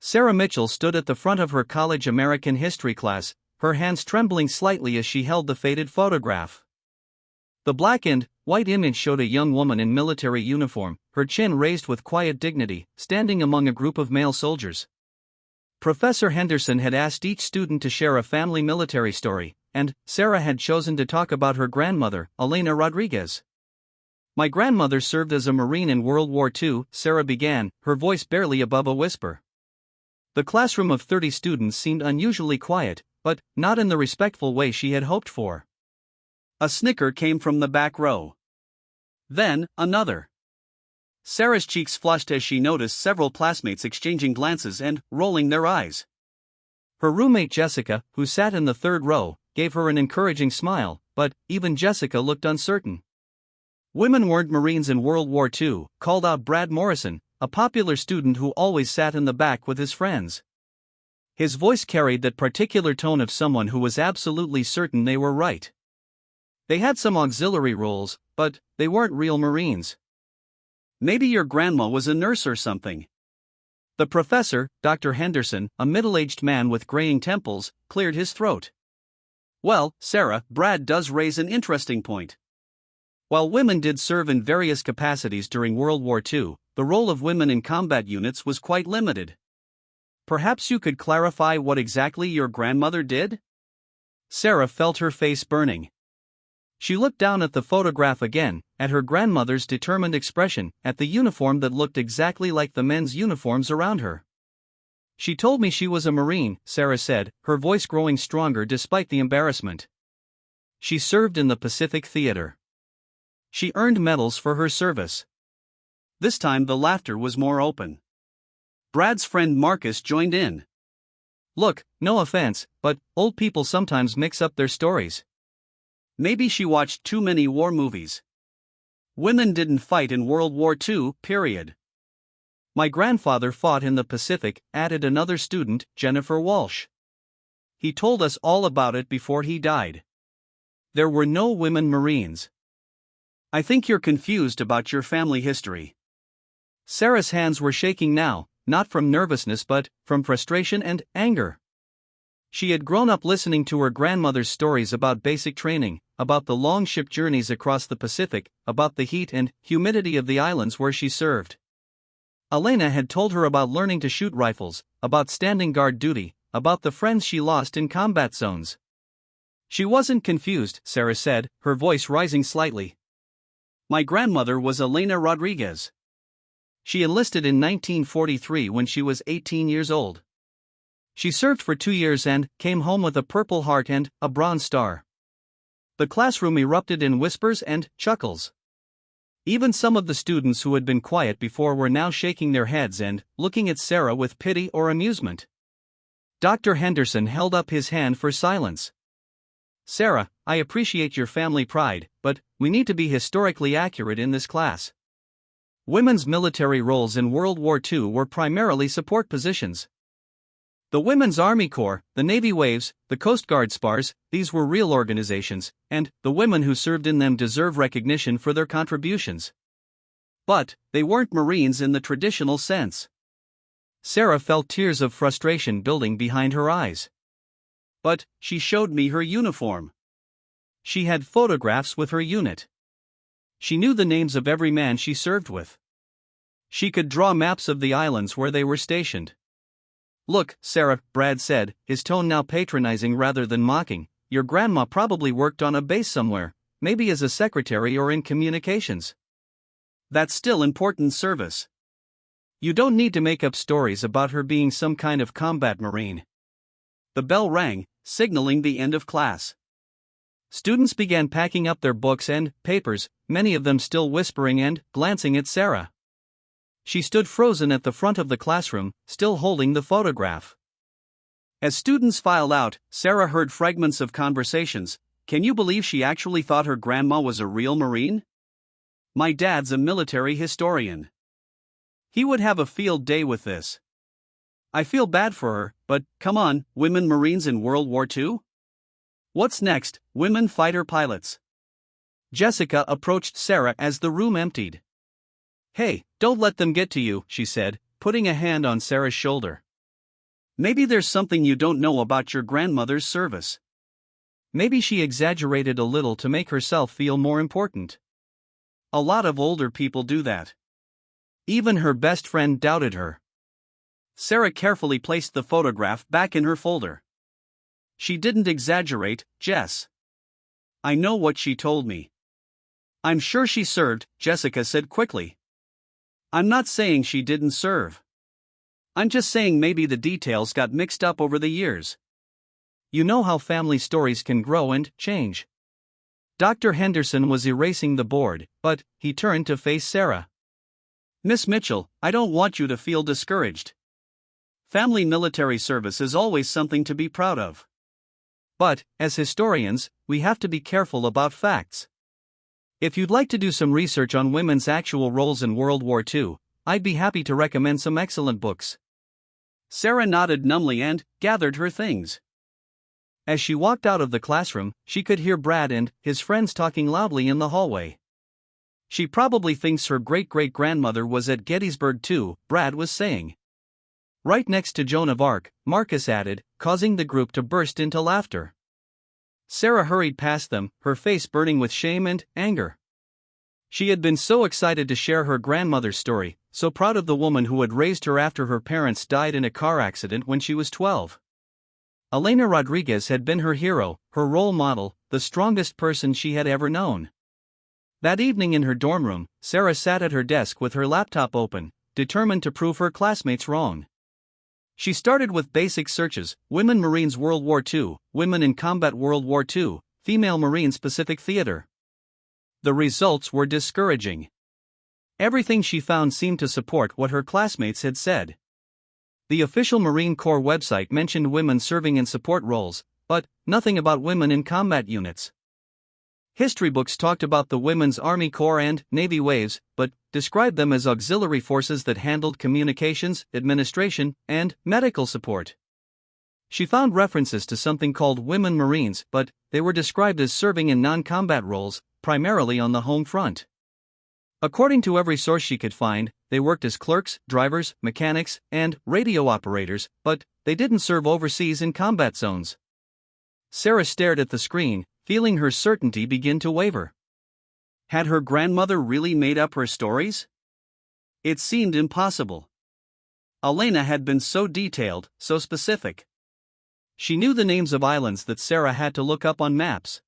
Sarah Mitchell stood at the front of her college American history class, her hands trembling slightly as she held the faded photograph. The black and white image showed a young woman in military uniform, her chin raised with quiet dignity, standing among a group of male soldiers. Professor Henderson had asked each student to share a family military story, and Sarah had chosen to talk about her grandmother, Elena Rodriguez. "My grandmother served as a Marine in World War II," Sarah began, her voice barely above a whisper. The classroom of 30 students seemed unusually quiet, but not in the respectful way she had hoped for. A snicker came from the back row. Then, another. Sarah's cheeks flushed as she noticed several classmates exchanging glances and rolling their eyes. Her roommate Jessica, who sat in the third row, gave her an encouraging smile, but even Jessica looked uncertain. "Women weren't Marines in World War II," called out Brad Morrison, a popular student who always sat in the back with his friends. His voice carried that particular tone of someone who was absolutely certain they were right. "They had some auxiliary roles, but they weren't real Marines." "Maybe your grandma was a nurse or something." The professor, Dr. Henderson, a middle-aged man with graying temples, cleared his throat. "Well, Sarah, Brad does raise an interesting point. While women did serve in various capacities during World War II, the role of women in combat units was quite limited. Perhaps you could clarify what exactly your grandmother did?" Sarah felt her face burning. She looked down at the photograph again, at her grandmother's determined expression, at the uniform that looked exactly like the men's uniforms around her. "She told me she was a Marine," Sarah said, her voice growing stronger despite the embarrassment. "She served in the Pacific Theater. She earned medals for her service." This time the laughter was more open. Brad's friend Marcus joined in. "Look, no offense, but old people sometimes mix up their stories. Maybe she watched too many war movies. Women didn't fight in World War II, period." "My grandfather fought in the Pacific," added another student, Jennifer Walsh. "He told us all about it before he died. There were no women Marines." "I think you're confused about your family history." Sarah's hands were shaking now, not from nervousness but from frustration and anger. She had grown up listening to her grandmother's stories about basic training, about the long ship journeys across the Pacific, about the heat and humidity of the islands where she served. Elena had told her about learning to shoot rifles, about standing guard duty, about the friends she lost in combat zones. "She wasn't confused," Sarah said, her voice rising slightly. "My grandmother was Elena Rodriguez. She enlisted in 1943 when she was 18 years old. She served for 2 years and came home with a Purple Heart and a Bronze Star." The classroom erupted in whispers and chuckles. Even some of the students who had been quiet before were now shaking their heads and looking at Sarah with pity or amusement. Dr. Henderson held up his hand for silence. "Sarah, I appreciate your family pride, but we need to be historically accurate in this class. Women's military roles in World War II were primarily support positions. The Women's Army Corps, the Navy Waves, the Coast Guard SPARs, these were real organizations, and the women who served in them deserve recognition for their contributions. But they weren't Marines in the traditional sense." Sarah felt tears of frustration building behind her eyes. "But she showed me her uniform. She had photographs with her unit. She knew the names of every man she served with. She could draw maps of the islands where they were stationed." "Look, Sarah," Brad said, his tone now patronizing rather than mocking, "your grandma probably worked on a base somewhere, maybe as a secretary or in communications. That's still important service. You don't need to make up stories about her being some kind of combat Marine." The bell rang, signaling the end of class. Students began packing up their books and papers, many of them still whispering and glancing at Sarah. She stood frozen at the front of the classroom, still holding the photograph. As students filed out, Sarah heard fragments of conversations. "Can you believe she actually thought her grandma was a real Marine? My dad's a military historian. He would have a field day with this. I feel bad for her, but, come on, women Marines in World War II? What's next, women fighter pilots?" Jessica approached Sarah as the room emptied. "Hey, don't let them get to you," she said, putting a hand on Sarah's shoulder. Maybe there's something you don't know about your grandmother's service. Maybe she exaggerated a little to make herself feel more important. A lot of older people do that. Even her best friend doubted her. Sarah carefully placed the photograph back in her folder. She didn't exaggerate, Jess. I know what she told me. I'm sure she served, Jessica said quickly. I'm not saying she didn't serve. I'm just saying maybe the details got mixed up over the years. You know how family stories can grow and change. Dr. Henderson was erasing the board, but he turned to face Sarah. Miss Mitchell, I don't want you to feel discouraged. Family military service is always something to be proud of. But, as historians, we have to be careful about facts. If you'd like to do some research on women's actual roles in World War II, I'd be happy to recommend some excellent books. Sarah nodded numbly and gathered her things. As she walked out of the classroom, she could hear Brad and his friends talking loudly in the hallway. She probably thinks her great-great-grandmother was at Gettysburg too, Brad was saying. Right next to Joan of Arc, Marcus added, causing the group to burst into laughter. Sarah hurried past them, her face burning with shame and anger. She had been so excited to share her grandmother's story, so proud of the woman who had raised her after her parents died in a car accident when she was 12. Elena Rodriguez had been her hero, her role model, the strongest person she had ever known. That evening in her dorm room, Sarah sat at her desk with her laptop open, determined to prove her classmates wrong. She started with basic searches: Women Marines World War II, Women in Combat World War II, Female Marines Pacific Theater. The results were discouraging. Everything she found seemed to support what her classmates had said. The official Marine Corps website mentioned women serving in support roles, but nothing about women in combat units. History books talked about the Women's Army Corps and Navy waves, but described them as auxiliary forces that handled communications, administration, and medical support. She found references to something called Women Marines, but they were described as serving in non-combat roles, primarily on the home front. According to every source she could find, they worked as clerks, drivers, mechanics, and radio operators, but they didn't serve overseas in combat zones. Sarah stared at the screen, feeling her certainty begin to waver. Had her grandmother really made up her stories? It seemed impossible. Elena had been so detailed, so specific. She knew the names of islands that Sarah had to look up on maps.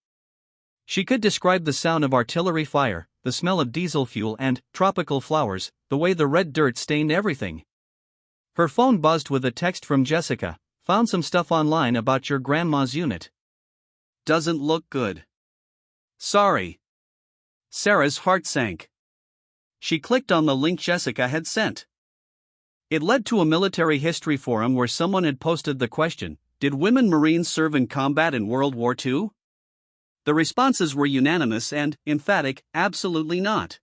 She could describe the sound of artillery fire, the smell of diesel fuel and tropical flowers, the way the red dirt stained everything. Her phone buzzed with a text from Jessica. Found some stuff online about your grandma's unit. Doesn't look good. Sorry. Sarah's heart sank. She clicked on the link Jessica had sent. It led to a military history forum where someone had posted the question, did women Marines serve in combat in World War II? The responses were unanimous and emphatic, absolutely not.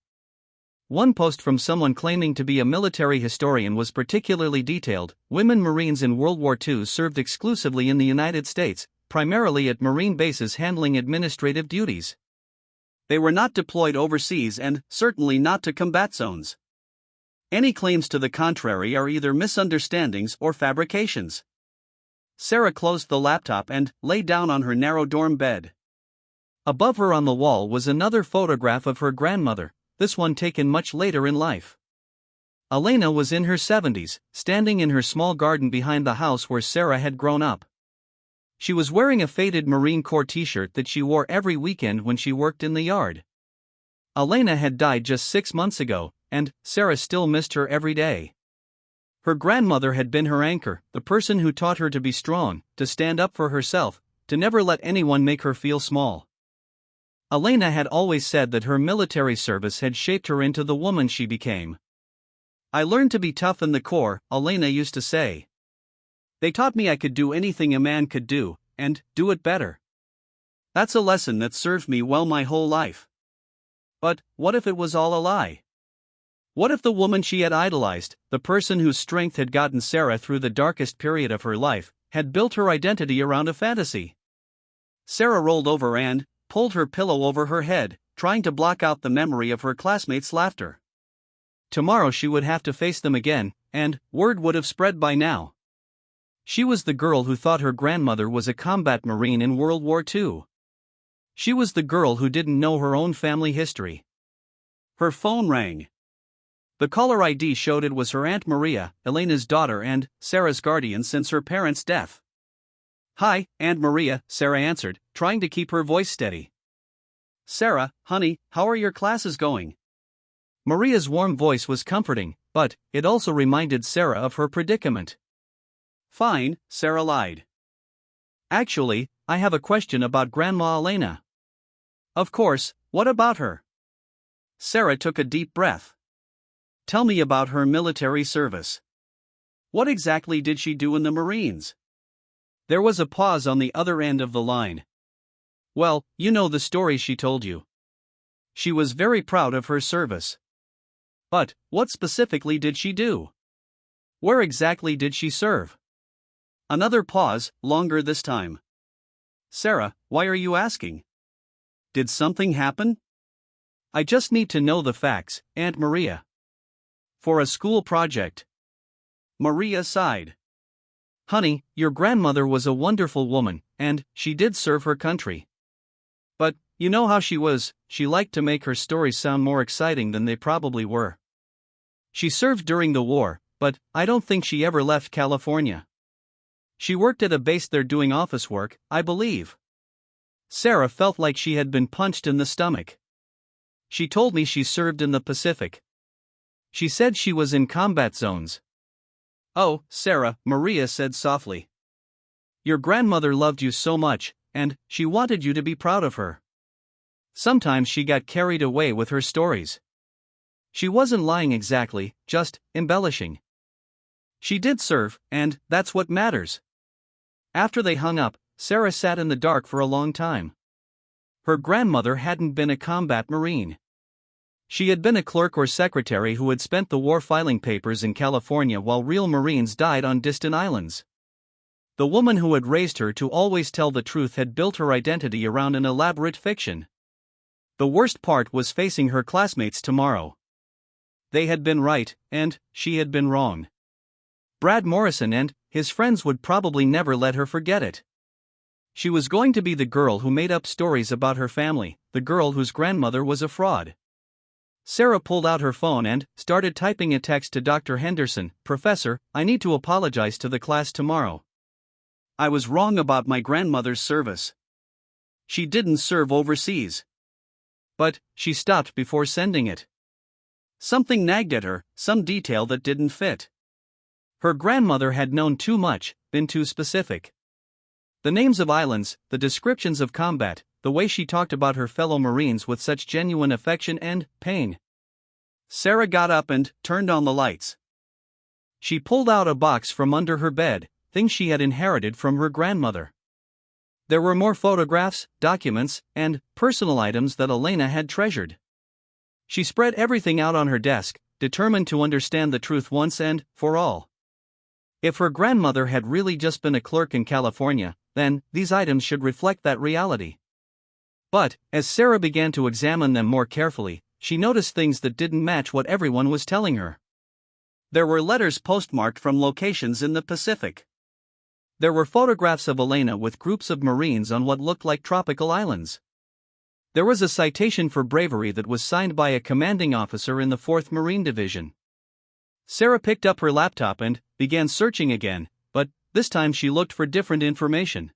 One post from someone claiming to be a military historian was particularly detailed. Women Marines in World War II served exclusively in the United States, primarily at Marine bases handling administrative duties. They were not deployed overseas and certainly not to combat zones. Any claims to the contrary are either misunderstandings or fabrications. Sarah closed the laptop and lay down on her narrow dorm bed. Above her on the wall was another photograph of her grandmother, this one taken much later in life. Elena was in her 70s, standing in her small garden behind the house where Sarah had grown up. She was wearing a faded Marine Corps t-shirt that she wore every weekend when she worked in the yard. Elena had died just 6 months ago, and Sarah still missed her every day. Her grandmother had been her anchor, the person who taught her to be strong, to stand up for herself, to never let anyone make her feel small. Elena had always said that her military service had shaped her into the woman she became. I learned to be tough in the Corps, Elena used to say. They taught me I could do anything a man could do, and do it better. That's a lesson that served me well my whole life. But what if it was all a lie? What if the woman she had idolized, the person whose strength had gotten Sarah through the darkest period of her life, had built her identity around a fantasy? Sarah rolled over and pulled her pillow over her head, trying to block out the memory of her classmates' laughter. Tomorrow she would have to face them again, and word would have spread by now. She was the girl who thought her grandmother was a combat marine in World War II. She was the girl who didn't know her own family history. Her phone rang. The caller ID showed it was her Aunt Maria, Elena's daughter and Sarah's guardian since her parents' death. "Hi, Aunt Maria," Sarah answered, trying to keep her voice steady. "Sarah, honey, how are your classes going?" Maria's warm voice was comforting, but it also reminded Sarah of her predicament. "Fine," Sarah lied. "Actually, I have a question about Grandma Elena." "Of course, what about her?" Sarah took a deep breath. "Tell me about her military service. What exactly did she do in the Marines?" There was a pause on the other end of the line. "Well, you know the story she told you. She was very proud of her service." "But, what specifically did she do? Where exactly did she serve?" Another pause, longer this time. "Sarah, why are you asking? Did something happen?" "I just need to know the facts, Aunt Maria. For a school project." Maria sighed. "Honey, your grandmother was a wonderful woman, and she did serve her country. But, you know how she was, she liked to make her stories sound more exciting than they probably were. She served during the war, but I don't think she ever left California. She worked at a base there doing office work, I believe." Sarah felt like she had been punched in the stomach. "She told me she served in the Pacific. She said she was in combat zones." "Oh, Sarah," Maria said softly. "Your grandmother loved you so much, and she wanted you to be proud of her. Sometimes she got carried away with her stories. She wasn't lying exactly, just embellishing. She did serve, and that's what matters." After they hung up, Sarah sat in the dark for a long time. Her grandmother hadn't been a combat marine. She had been a clerk or secretary who had spent the war filing papers in California while real Marines died on distant islands. The woman who had raised her to always tell the truth had built her identity around an elaborate fiction. The worst part was facing her classmates tomorrow. They had been right, and she had been wrong. Brad Morrison and his friends would probably never let her forget it. She was going to be the girl who made up stories about her family, the girl whose grandmother was a fraud. Sarah pulled out her phone and started typing a text to Dr. Henderson. "Professor, I need to apologize to the class tomorrow. I was wrong about my grandmother's service. She didn't serve overseas." But she stopped before sending it. Something nagged at her, some detail that didn't fit. Her grandmother had known too much, been too specific. The names of islands, the descriptions of combat, the way she talked about her fellow Marines with such genuine affection and pain. Sarah got up and turned on the lights. She pulled out a box from under her bed, things she had inherited from her grandmother. There were more photographs, documents, and personal items that Elena had treasured. She spread everything out on her desk, determined to understand the truth once and for all. If her grandmother had really just been a clerk in California, then these items should reflect that reality. But, as Sarah began to examine them more carefully, she noticed things that didn't match what everyone was telling her. There were letters postmarked from locations in the Pacific. There were photographs of Elena with groups of Marines on what looked like tropical islands. There was a citation for bravery that was signed by a commanding officer in the 4th Marine Division. Sarah picked up her laptop and began searching again, but this time she looked for different information.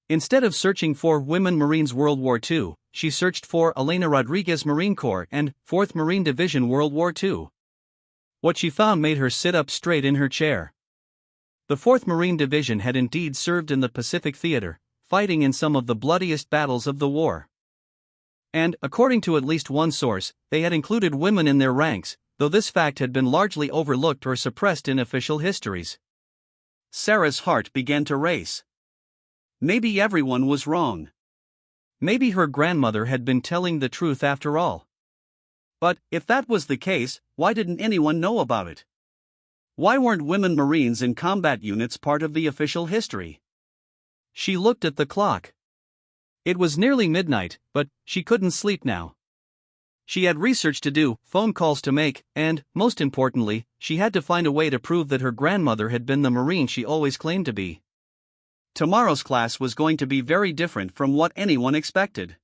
Instead of searching for Women Marines World War II, she searched for Elena Rodriguez Marine Corps and 4th Marine Division World War II. What she found made her sit up straight in her chair. The 4th Marine Division had indeed served in the Pacific Theater, fighting in some of the bloodiest battles of the war. And, according to at least one source, they had included women in their ranks, though this fact had been largely overlooked or suppressed in official histories. Sarah's heart began to race. Maybe everyone was wrong. Maybe her grandmother had been telling the truth after all. But, if that was the case, why didn't anyone know about it? Why weren't women Marines in combat units part of the official history? She looked at the clock. It was nearly midnight, but she couldn't sleep now. She had research to do, phone calls to make, and, most importantly, she had to find a way to prove that her grandmother had been the Marine she always claimed to be. Tomorrow's class was going to be very different from what anyone expected.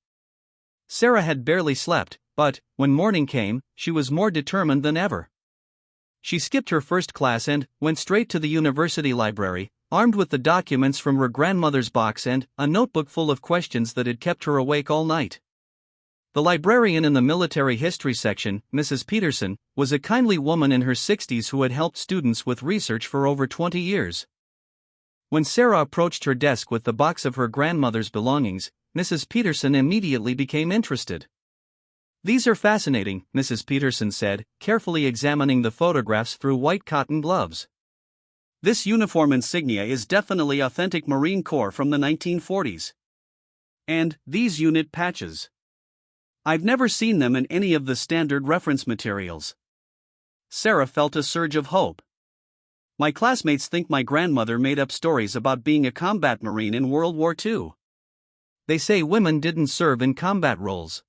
Sarah had barely slept, but, when morning came, she was more determined than ever. She skipped her first class and went straight to the university library, armed with the documents from her grandmother's box and a notebook full of questions that had kept her awake all night. The librarian in the military history section, Mrs. Peterson, was a kindly woman in her 60s who had helped students with research for over 20 years. When Sarah approached her desk with the box of her grandmother's belongings, Mrs. Peterson immediately became interested. "These are fascinating," Mrs. Peterson said, carefully examining the photographs through white cotton gloves. "This uniform insignia is definitely authentic Marine Corps from the 1940s. And these unit patches. I've never seen them in any of the standard reference materials." Sarah felt a surge of hope. "My classmates think my grandmother made up stories about being a combat Marine in World War II. They say women didn't serve in combat roles."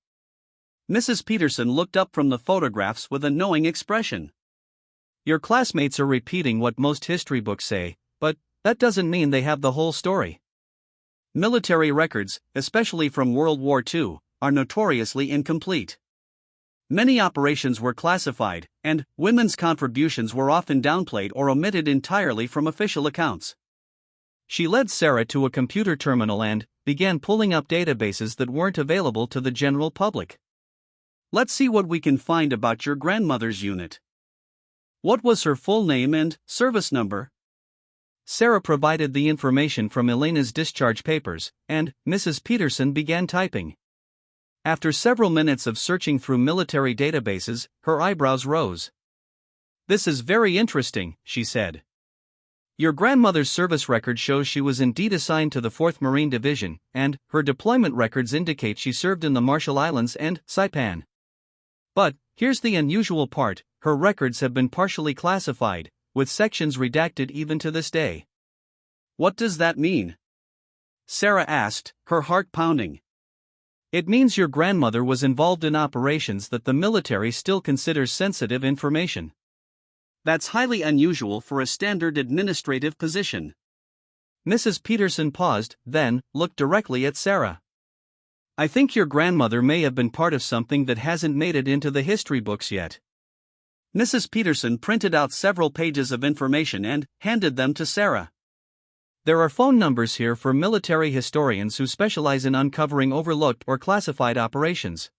Mrs. Peterson looked up from the photographs with a knowing expression. "Your classmates are repeating what most history books say, but that doesn't mean they have the whole story. Military records, especially from World War II, are notoriously incomplete. Many operations were classified, and women's contributions were often downplayed or omitted entirely from official accounts." She led Sarah to a computer terminal and began pulling up databases that weren't available to the general public. "Let's see what we can find about your grandmother's unit. What was her full name and service number?" Sarah provided the information from Elena's discharge papers, and Mrs. Peterson began typing. After several minutes of searching through military databases, her eyebrows rose. "This is very interesting," she said. "Your grandmother's service record shows she was indeed assigned to the 4th Marine Division, and her deployment records indicate she served in the Marshall Islands and Saipan. But here's the unusual part, her records have been partially classified, with sections redacted even to this day." "What does that mean?" Sarah asked, her heart pounding. "It means your grandmother was involved in operations that the military still considers sensitive information. That's highly unusual for a standard administrative position." Mrs. Peterson paused, then looked directly at Sarah. "I think your grandmother may have been part of something that hasn't made it into the history books yet." Mrs. Peterson printed out several pages of information and handed them to Sarah. "There are phone numbers here for military historians who specialize in uncovering overlooked or classified operations.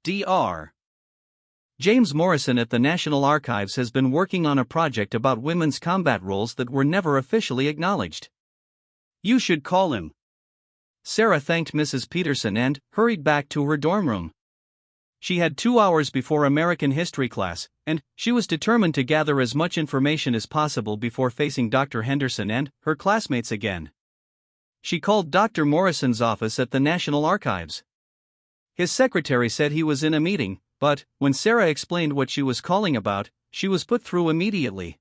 Dr. James Morrison at the National Archives has been working on a project about women's combat roles that were never officially acknowledged. You should call him." Sarah thanked Mrs. Peterson and hurried back to her dorm room. She had 2 hours before American history class, and she was determined to gather as much information as possible before facing Dr. Henderson and her classmates again. She called Dr. Morrison's office at the National Archives. His secretary said he was in a meeting, but when Sarah explained what she was calling about, she was put through immediately.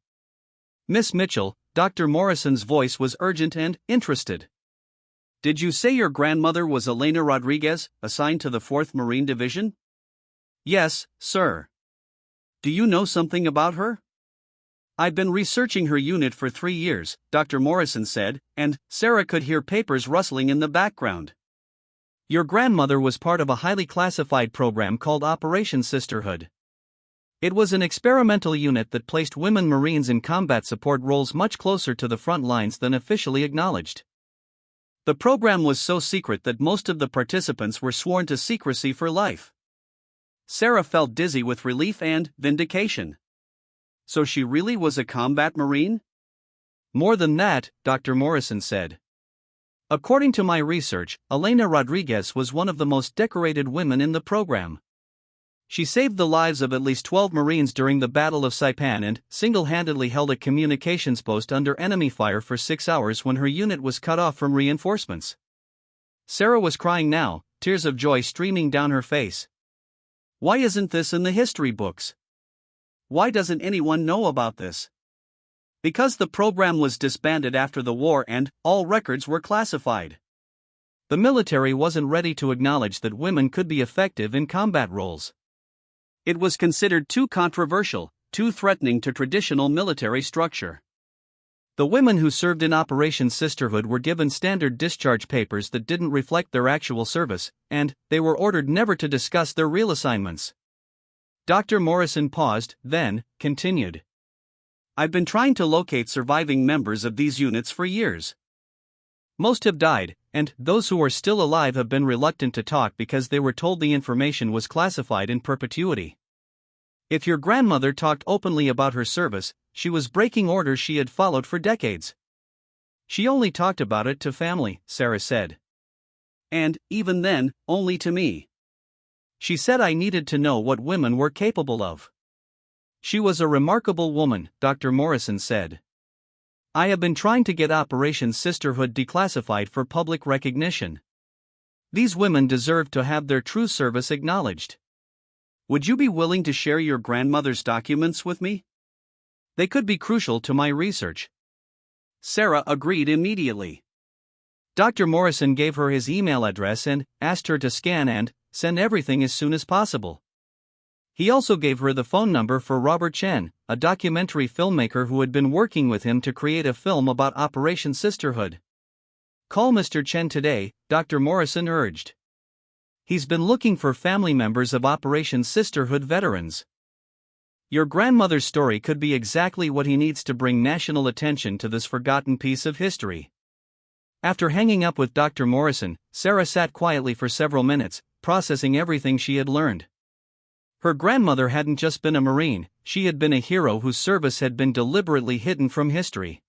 "Miss Mitchell," Dr. Morrison's voice was urgent and interested. "Did you say your grandmother was Elena Rodriguez, assigned to the 4th Marine Division?" "Yes, sir." "Do you know something about her?" "I've been researching her unit for 3 years," Dr. Morrison said, and Sarah could hear papers rustling in the background. "Your grandmother was part of a highly classified program called Operation Sisterhood. It was an experimental unit that placed women Marines in combat support roles much closer to the front lines than officially acknowledged. The program was so secret that most of the participants were sworn to secrecy for life." Sarah felt dizzy with relief and vindication. So she really was a combat Marine? "More than that," Dr. Morrison said. "According to my research, Elena Rodriguez was one of the most decorated women in the program. She saved the lives of at least 12 Marines during the Battle of Saipan and single-handedly held a communications post under enemy fire for 6 hours when her unit was cut off from reinforcements." Sarah was crying now, tears of joy streaming down her face. Why isn't this in the history books? Why doesn't anyone know about this? Because the program was disbanded after the war and all records were classified. The military wasn't ready to acknowledge that women could be effective in combat roles. It was considered too controversial, too threatening to traditional military structure. The women who served in Operation Sisterhood were given standard discharge papers that didn't reflect their actual service, and they were ordered never to discuss their real assignments. Dr. Morrison paused, then continued. I've been trying to locate surviving members of these units for years. Most have died, and those who are still alive have been reluctant to talk because they were told the information was classified in perpetuity. If your grandmother talked openly about her service, she was breaking orders she had followed for decades. She only talked about it to family, Sarah said. And, even then, only to me. She said I needed to know what women were capable of. She was a remarkable woman, Dr. Morrison said. I have been trying to get Operation Sisterhood declassified for public recognition. These women deserve to have their true service acknowledged. Would you be willing to share your grandmother's documents with me? They could be crucial to my research. Sarah agreed immediately. Dr. Morrison gave her his email address and asked her to scan and send everything as soon as possible. He also gave her the phone number for Robert Chen, a documentary filmmaker who had been working with him to create a film about Operation Sisterhood. Call Mr. Chen today, Dr. Morrison urged. He's been looking for family members of Operation Sisterhood veterans. Your grandmother's story could be exactly what he needs to bring national attention to this forgotten piece of history. After hanging up with Dr. Morrison, Sarah sat quietly for several minutes, processing everything she had learned. Her grandmother hadn't just been a Marine, she had been a hero whose service had been deliberately hidden from history.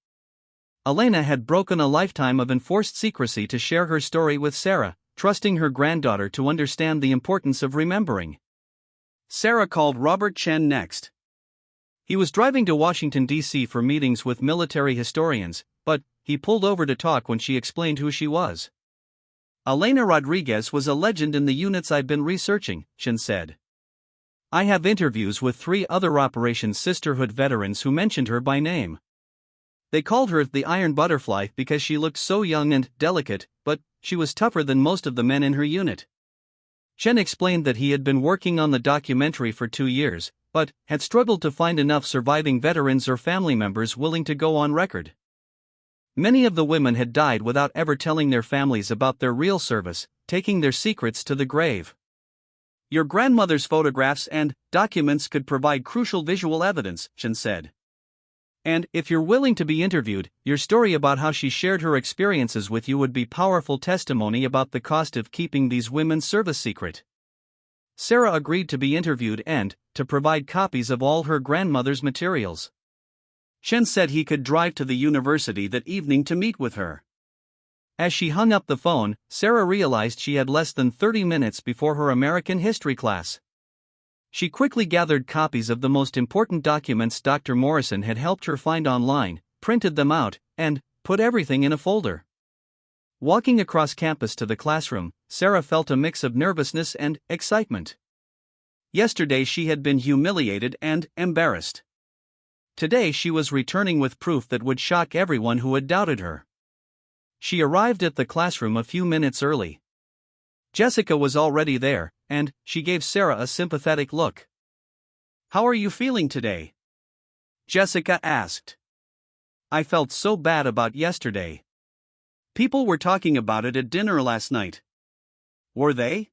Elena had broken a lifetime of enforced secrecy to share her story with Sarah, trusting her granddaughter to understand the importance of remembering. Sarah called Robert Chen next. He was driving to Washington, D.C. for meetings with military historians, but he pulled over to talk when she explained who she was. Elena Rodriguez was a legend in the units I've been researching, Chen said. I have interviews with 3 other Operation Sisterhood veterans who mentioned her by name. They called her the Iron Butterfly because she looked so young and delicate, but she was tougher than most of the men in her unit. Chen explained that he had been working on the documentary for 2 years, but had struggled to find enough surviving veterans or family members willing to go on record. Many of the women had died without ever telling their families about their real service, taking their secrets to the grave. Your grandmother's photographs and documents could provide crucial visual evidence, Chen said. And if you're willing to be interviewed, your story about how she shared her experiences with you would be powerful testimony about the cost of keeping these women's service secret. Sarah agreed to be interviewed and to provide copies of all her grandmother's materials. Chen said he could drive to the university that evening to meet with her. As she hung up the phone, Sarah realized she had less than 30 minutes before her American history class. She quickly gathered copies of the most important documents Dr. Morrison had helped her find online, printed them out, and put everything in a folder. Walking across campus to the classroom, Sarah felt a mix of nervousness and excitement. Yesterday she had been humiliated and embarrassed. Today she was returning with proof that would shock everyone who had doubted her. She arrived at the classroom a few minutes early. Jessica was already there, and she gave Sarah a sympathetic look. "How are you feeling today?" Jessica asked. "I felt so bad about yesterday. People were talking about it at dinner last night." "Were they?"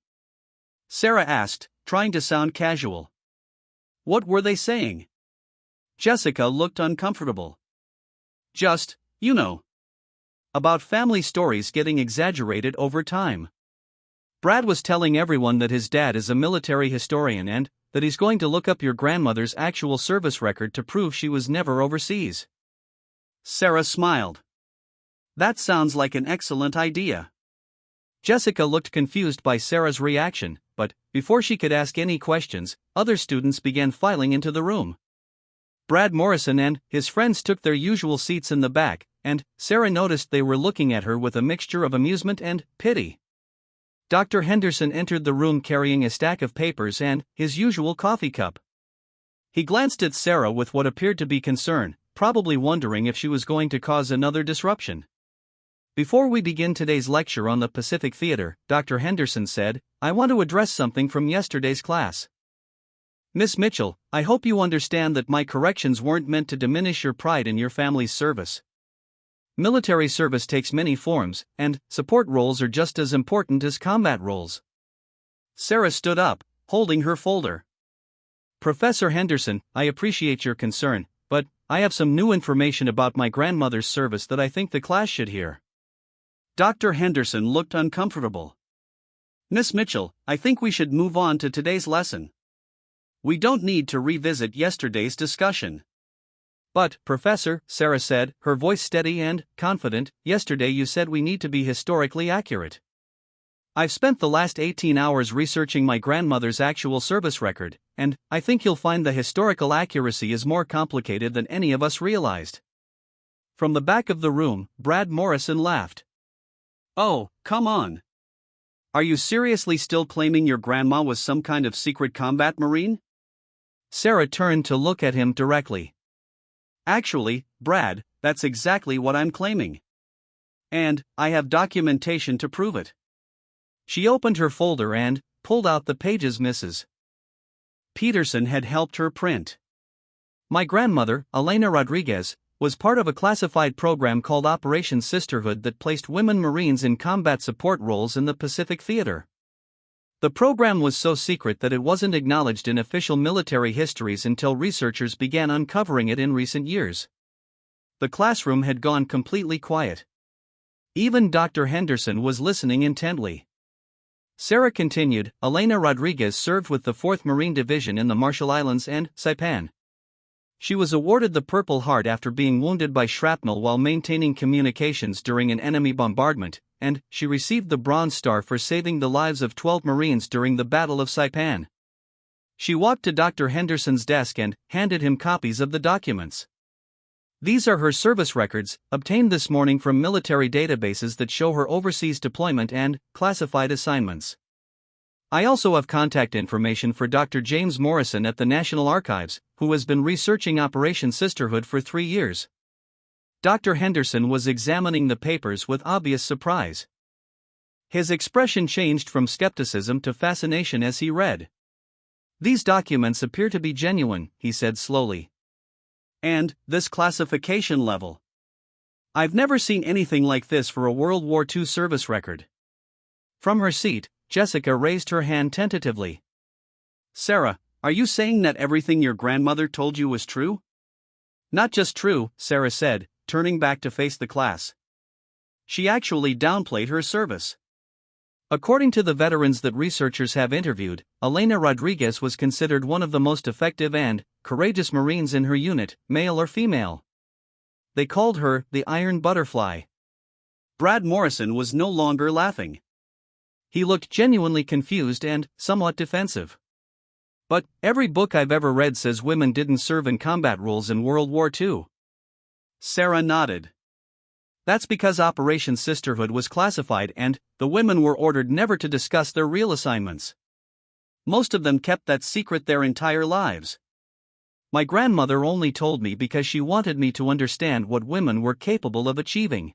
Sarah asked, trying to sound casual. "What were they saying?" Jessica looked uncomfortable. "Just, you know. About family stories getting exaggerated over time. Brad was telling everyone that his dad is a military historian and that he's going to look up your grandmother's actual service record to prove she was never overseas." Sarah smiled. "That sounds like an excellent idea." Jessica looked confused by Sarah's reaction, but before she could ask any questions, other students began filing into the room. Brad Morrison and his friends took their usual seats in the back, and Sarah noticed they were looking at her with a mixture of amusement and pity. Dr. Henderson entered the room carrying a stack of papers and his usual coffee cup. He glanced at Sarah with what appeared to be concern, probably wondering if she was going to cause another disruption. "Before we begin today's lecture on the Pacific Theater," Dr. Henderson said, "I want to address something from yesterday's class." Miss Mitchell, I hope you understand that my corrections weren't meant to diminish your pride in your family's service. Military service takes many forms, and support roles are just as important as combat roles. Sarah stood up, holding her folder. Professor Henderson, I appreciate your concern, but I have some new information about my grandmother's service that I think the class should hear. Dr. Henderson looked uncomfortable. Miss Mitchell, I think we should move on to today's lesson. We don't need to revisit yesterday's discussion. But, Professor, Sarah said, her voice steady and confident, yesterday you said we need to be historically accurate. I've spent the last 18 hours researching my grandmother's actual service record, and I think you'll find the historical accuracy is more complicated than any of us realized. From the back of the room, Brad Morrison laughed. Oh, come on. Are you seriously still claiming your grandma was some kind of secret combat marine? Sarah turned to look at him directly. Actually, Brad, that's exactly what I'm claiming. And I have documentation to prove it. She opened her folder and pulled out the pages Mrs. Peterson had helped her print. My grandmother, Elena Rodriguez, was part of a classified program called Operation Sisterhood that placed women Marines in combat support roles in the Pacific Theater. The program was so secret that it wasn't acknowledged in official military histories until researchers began uncovering it in recent years. The classroom had gone completely quiet. Even Dr. Henderson was listening intently. Sarah continued, Elena Rodriguez served with the 4th Marine Division in the Marshall Islands and Saipan. She was awarded the Purple Heart after being wounded by shrapnel while maintaining communications during an enemy bombardment, and she received the Bronze Star for saving the lives of 12 Marines during the Battle of Saipan. She walked to Dr. Henderson's desk and handed him copies of the documents. These are her service records, obtained this morning from military databases that show her overseas deployment and classified assignments. I also have contact information for Dr. James Morrison at the National Archives, who has been researching Operation Sisterhood for 3 years. Dr. Henderson was examining the papers with obvious surprise. His expression changed from skepticism to fascination as he read. These documents appear to be genuine, he said slowly. And this classification level. I've never seen anything like this for a World War II service record. From her seat, Jessica raised her hand tentatively. Sarah, are you saying that everything your grandmother told you was true? Not just true, Sarah said, turning back to face the class. She actually downplayed her service. According to the veterans that researchers have interviewed, Elena Rodriguez was considered one of the most effective and courageous Marines in her unit, male or female. They called her the Iron Butterfly. Brad Morrison was no longer laughing. He looked genuinely confused and somewhat defensive. But every book I've ever read says women didn't serve in combat roles in World War II. Sarah nodded. That's because Operation Sisterhood was classified and the women were ordered never to discuss their real assignments. Most of them kept that secret their entire lives. My grandmother only told me because she wanted me to understand what women were capable of achieving.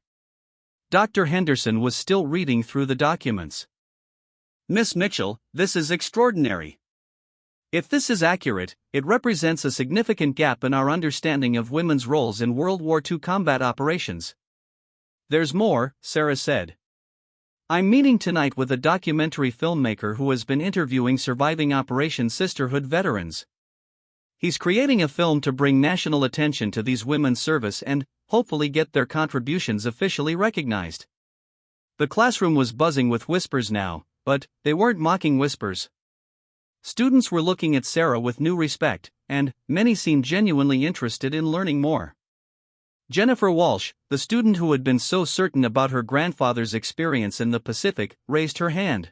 Dr. Henderson was still reading through the documents. Miss Mitchell, this is extraordinary. If this is accurate, it represents a significant gap in our understanding of women's roles in World War II combat operations. There's more, Sarah said. I'm meeting tonight with a documentary filmmaker who has been interviewing surviving Operation Sisterhood veterans. He's creating a film to bring national attention to these women's service and hopefully get their contributions officially recognized. The classroom was buzzing with whispers now, but they weren't mocking whispers. Students were looking at Sarah with new respect, and many seemed genuinely interested in learning more. Jennifer Walsh, the student who had been so certain about her grandfather's experience in the Pacific, raised her hand.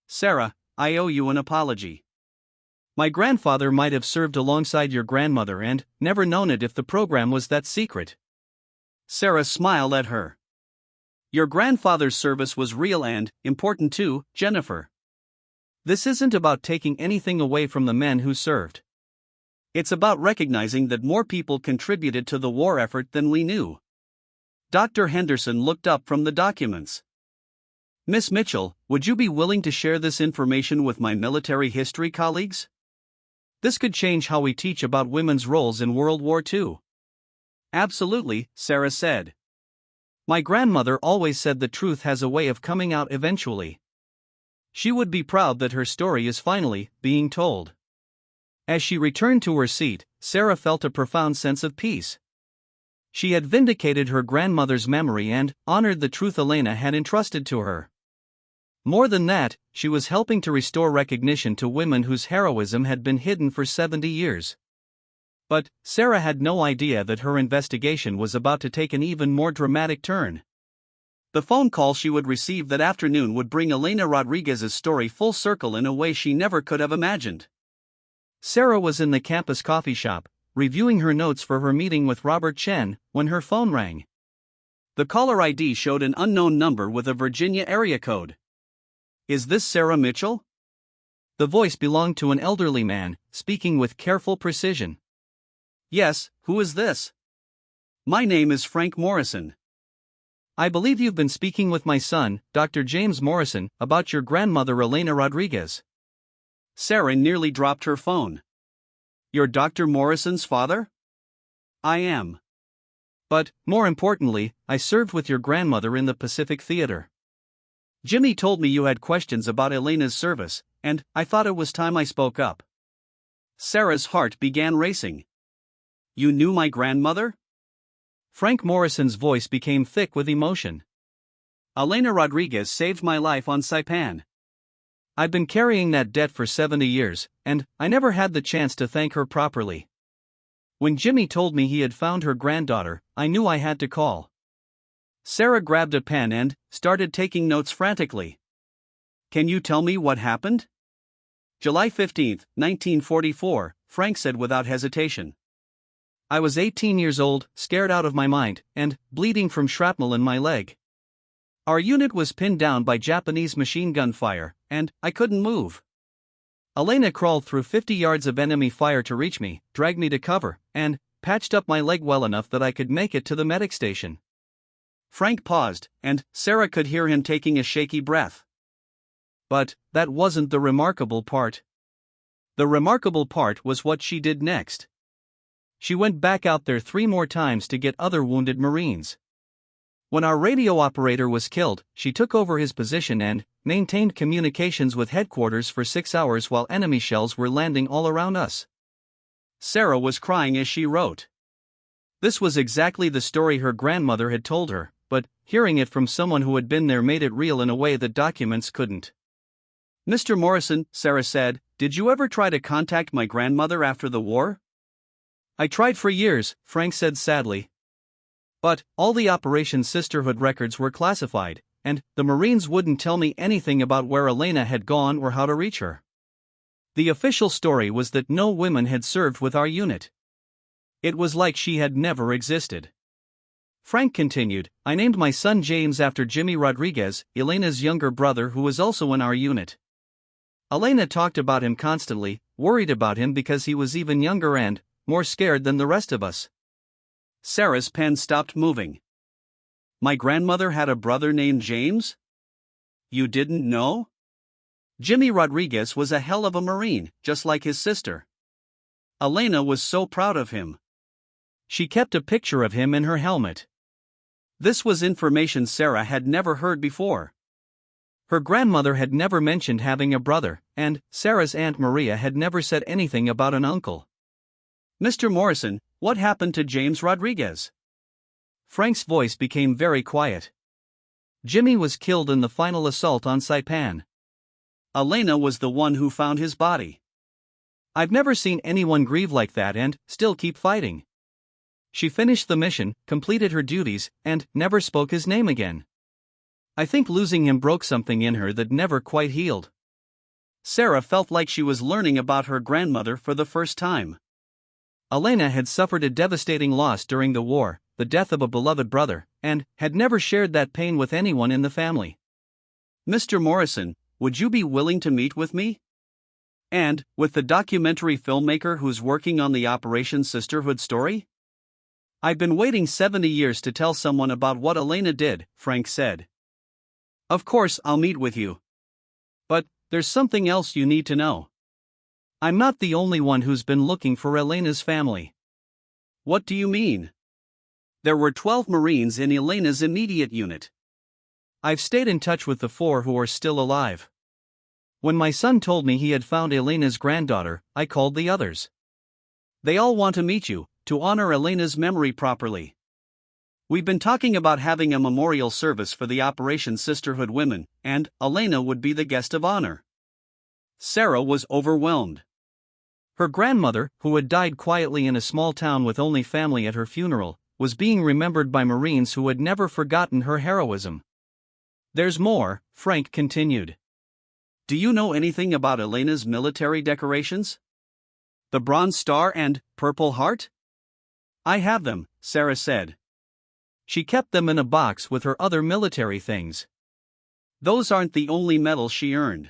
Sarah, I owe you an apology. My grandfather might have served alongside your grandmother and never known it if the program was that secret. Sarah smiled at her. Your grandfather's service was real and important too, Jennifer. This isn't about taking anything away from the men who served. It's about recognizing that more people contributed to the war effort than we knew. Dr. Henderson looked up from the documents. Miss Mitchell, would you be willing to share this information with my military history colleagues? This could change how we teach about women's roles in World War II. Absolutely, Sarah said. My grandmother always said the truth has a way of coming out eventually. She would be proud that her story is finally being told. As she returned to her seat, Sarah felt a profound sense of peace. She had vindicated her grandmother's memory and honored the truth Elena had entrusted to her. More than that, she was helping to restore recognition to women whose heroism had been hidden for 70 years. But Sarah had no idea that her investigation was about to take an even more dramatic turn. The phone call she would receive that afternoon would bring Elena Rodriguez's story full circle in a way she never could have imagined. Sarah was in the campus coffee shop, reviewing her notes for her meeting with Robert Chen, when her phone rang. The caller ID showed an unknown number with a Virginia area code. Is this Sarah Mitchell? The voice belonged to an elderly man, speaking with careful precision. Yes, who is this? My name is Frank Morrison. I believe you've been speaking with my son, Dr. James Morrison, about your grandmother Elena Rodriguez. Sarah nearly dropped her phone. You're Dr. Morrison's father? I am. But, more importantly, I served with your grandmother in the Pacific Theater. Jimmy told me you had questions about Elena's service, and I thought it was time I spoke up. Sarah's heart began racing. You knew my grandmother? Frank Morrison's voice became thick with emotion. Elena Rodriguez saved my life on Saipan. I've been carrying that debt for 70 years, and I never had the chance to thank her properly. When Jimmy told me he had found her granddaughter, I knew I had to call. Sarah grabbed a pen and started taking notes frantically. Can you tell me what happened? July 15, 1944, Frank said without hesitation. I was 18 years old, scared out of my mind, and bleeding from shrapnel in my leg. Our unit was pinned down by Japanese machine gun fire, and I couldn't move. Elena crawled through 50 yards of enemy fire to reach me, dragged me to cover, and patched up my leg well enough that I could make it to the medic station. Frank paused, and Sarah could hear him taking a shaky breath. But that wasn't the remarkable part. The remarkable part was what she did next. She went back out there 3 more times to get other wounded Marines. When our radio operator was killed, she took over his position and maintained communications with headquarters for 6 hours while enemy shells were landing all around us. Sarah was crying as she wrote. This was exactly the story her grandmother had told her, but hearing it from someone who had been there made it real in a way that documents couldn't. Mr. Morrison, Sarah said, did you ever try to contact my grandmother after the war? I tried for years, Frank said sadly. But all the Operation Sisterhood records were classified, and the Marines wouldn't tell me anything about where Elena had gone or how to reach her. The official story was that no women had served with our unit. It was like she had never existed. Frank continued, I named my son James after Jimmy Rodriguez, Elena's younger brother who was also in our unit. Elena talked about him constantly, worried about him because he was even younger and more scared than the rest of us. Sarah's pen stopped moving. My grandmother had a brother named James? You didn't know? Jimmy Rodriguez was a hell of a Marine, just like his sister. Elena was so proud of him. She kept a picture of him in her helmet. This was information Sarah had never heard before. Her grandmother had never mentioned having a brother, and Sarah's Aunt Maria had never said anything about an uncle. Mr. Morrison, what happened to James Rodriguez? Frank's voice became very quiet. Jimmy was killed in the final assault on Saipan. Elena was the one who found his body. I've never seen anyone grieve like that and still keep fighting. She finished the mission, completed her duties, and never spoke his name again. I think losing him broke something in her that never quite healed. Sarah felt like she was learning about her grandmother for the first time. Elena had suffered a devastating loss during the war, the death of a beloved brother, and had never shared that pain with anyone in the family. Mr. Morrison, would you be willing to meet with me? And with the documentary filmmaker who's working on the Operation Sisterhood story? I've been waiting 70 years to tell someone about what Elena did, Frank said. Of course I'll meet with you. But there's something else you need to know. I'm not the only one who's been looking for Elena's family. What do you mean? There were 12 Marines in Elena's immediate unit. I've stayed in touch with the 4 who are still alive. When my son told me he had found Elena's granddaughter, I called the others. They all want to meet you, to honor Elena's memory properly. We've been talking about having a memorial service for the Operation Sisterhood women, and Elena would be the guest of honor. Sarah was overwhelmed. Her grandmother, who had died quietly in a small town with only family at her funeral, was being remembered by Marines who had never forgotten her heroism. There's more, Frank continued. Do you know anything about Elena's military decorations? The Bronze Star and Purple Heart? I have them, Sarah said. She kept them in a box with her other military things. Those aren't the only medals she earned.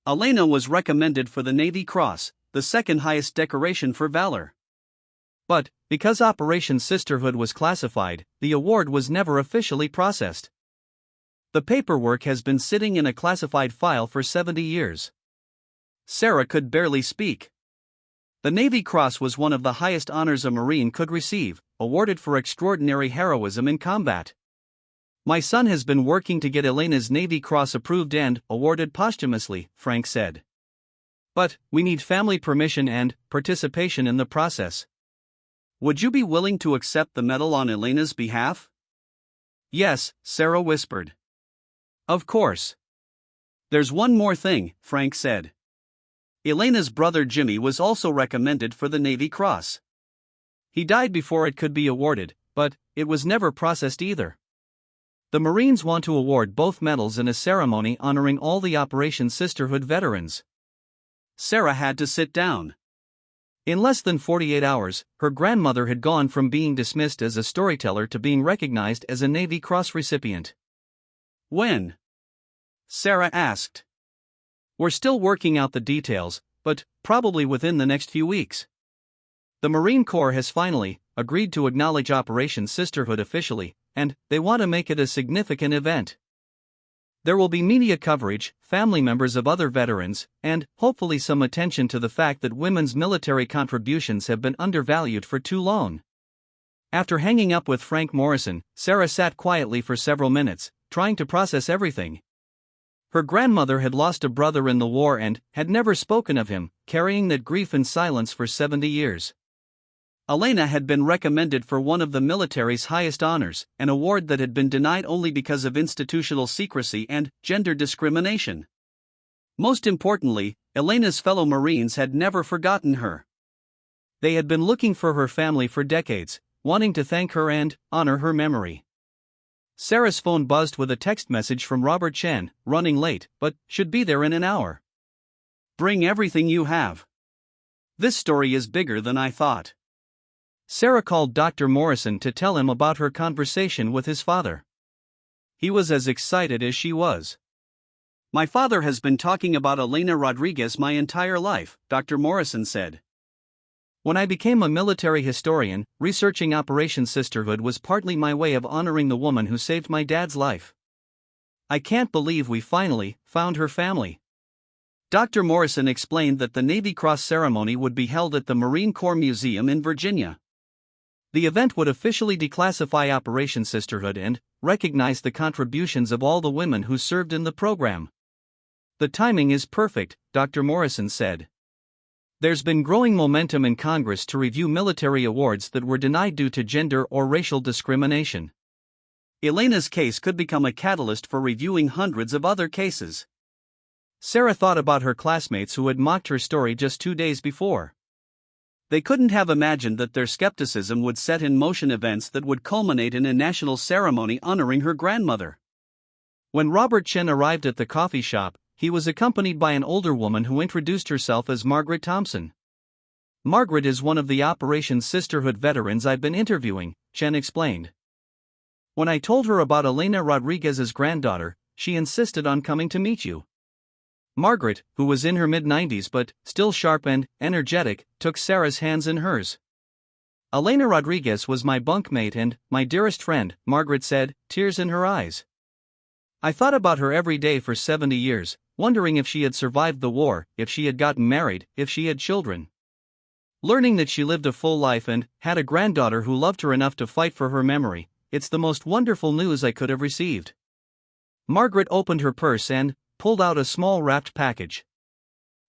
Elena was recommended for the Navy Cross, the second highest decoration for valor. But, because Operation Sisterhood was classified, the award was never officially processed. The paperwork has been sitting in a classified file for 70 years. Sarah could barely speak. The Navy Cross was one of the highest honors a Marine could receive, awarded for extraordinary heroism in combat. My son has been working to get Elena's Navy Cross approved and awarded posthumously, Frank said. But, we need family permission and participation in the process. Would you be willing to accept the medal on Elena's behalf? Yes, Sarah whispered. Of course. There's one more thing, Frank said. Elena's brother Jimmy was also recommended for the Navy Cross. He died before it could be awarded, but it was never processed either. The Marines want to award both medals in a ceremony honoring all the Operation Sisterhood veterans. Sarah had to sit down. In less than 48 hours, her grandmother had gone from being dismissed as a storyteller to being recognized as a Navy Cross recipient. When? Sarah asked. We're still working out the details, but probably within the next few weeks. The Marine Corps has finally agreed to acknowledge Operation Sisterhood officially, and they want to make it a significant event. There will be media coverage, family members of other veterans, and hopefully some attention to the fact that women's military contributions have been undervalued for too long. After hanging up with Frank Morrison, Sarah sat quietly for several minutes, trying to process everything. Her grandmother had lost a brother in the war and had never spoken of him, carrying that grief in silence for 70 years. Elena had been recommended for one of the military's highest honors, an award that had been denied only because of institutional secrecy and gender discrimination. Most importantly, Elena's fellow Marines had never forgotten her. They had been looking for her family for decades, wanting to thank her and honor her memory. Sarah's phone buzzed with a text message from Robert Chen, running late, but should be there in an hour. Bring everything you have. This story is bigger than I thought. Sarah called Dr. Morrison to tell him about her conversation with his father. He was as excited as she was. My father has been talking about Elena Rodriguez my entire life, Dr. Morrison said. When I became a military historian, researching Operation Sisterhood was partly my way of honoring the woman who saved my dad's life. I can't believe we finally found her family. Dr. Morrison explained that the Navy Cross ceremony would be held at the Marine Corps Museum in Virginia. The event would officially declassify Operation Sisterhood and recognize the contributions of all the women who served in the program. The timing is perfect, Dr. Morrison said. There's been growing momentum in Congress to review military awards that were denied due to gender or racial discrimination. Elena's case could become a catalyst for reviewing hundreds of other cases. Sarah thought about her classmates who had mocked her story just 2 days before. They couldn't have imagined that their skepticism would set in motion events that would culminate in a national ceremony honoring her grandmother. When Robert Chen arrived at the coffee shop, he was accompanied by an older woman who introduced herself as Margaret Thompson. Margaret is one of the Operation Sisterhood veterans I've been interviewing, Chen explained. When I told her about Elena Rodriguez's granddaughter, she insisted on coming to meet you. Margaret, who was in her mid-90s but still sharp and energetic, took Sarah's hands in hers. Elena Rodriguez was my bunkmate and my dearest friend, Margaret said, tears in her eyes. I thought about her every day for 70 years, wondering if she had survived the war, if she had gotten married, if she had children. Learning that she lived a full life and had a granddaughter who loved her enough to fight for her memory, it's the most wonderful news I could have received. Margaret opened her purse and pulled out a small wrapped package.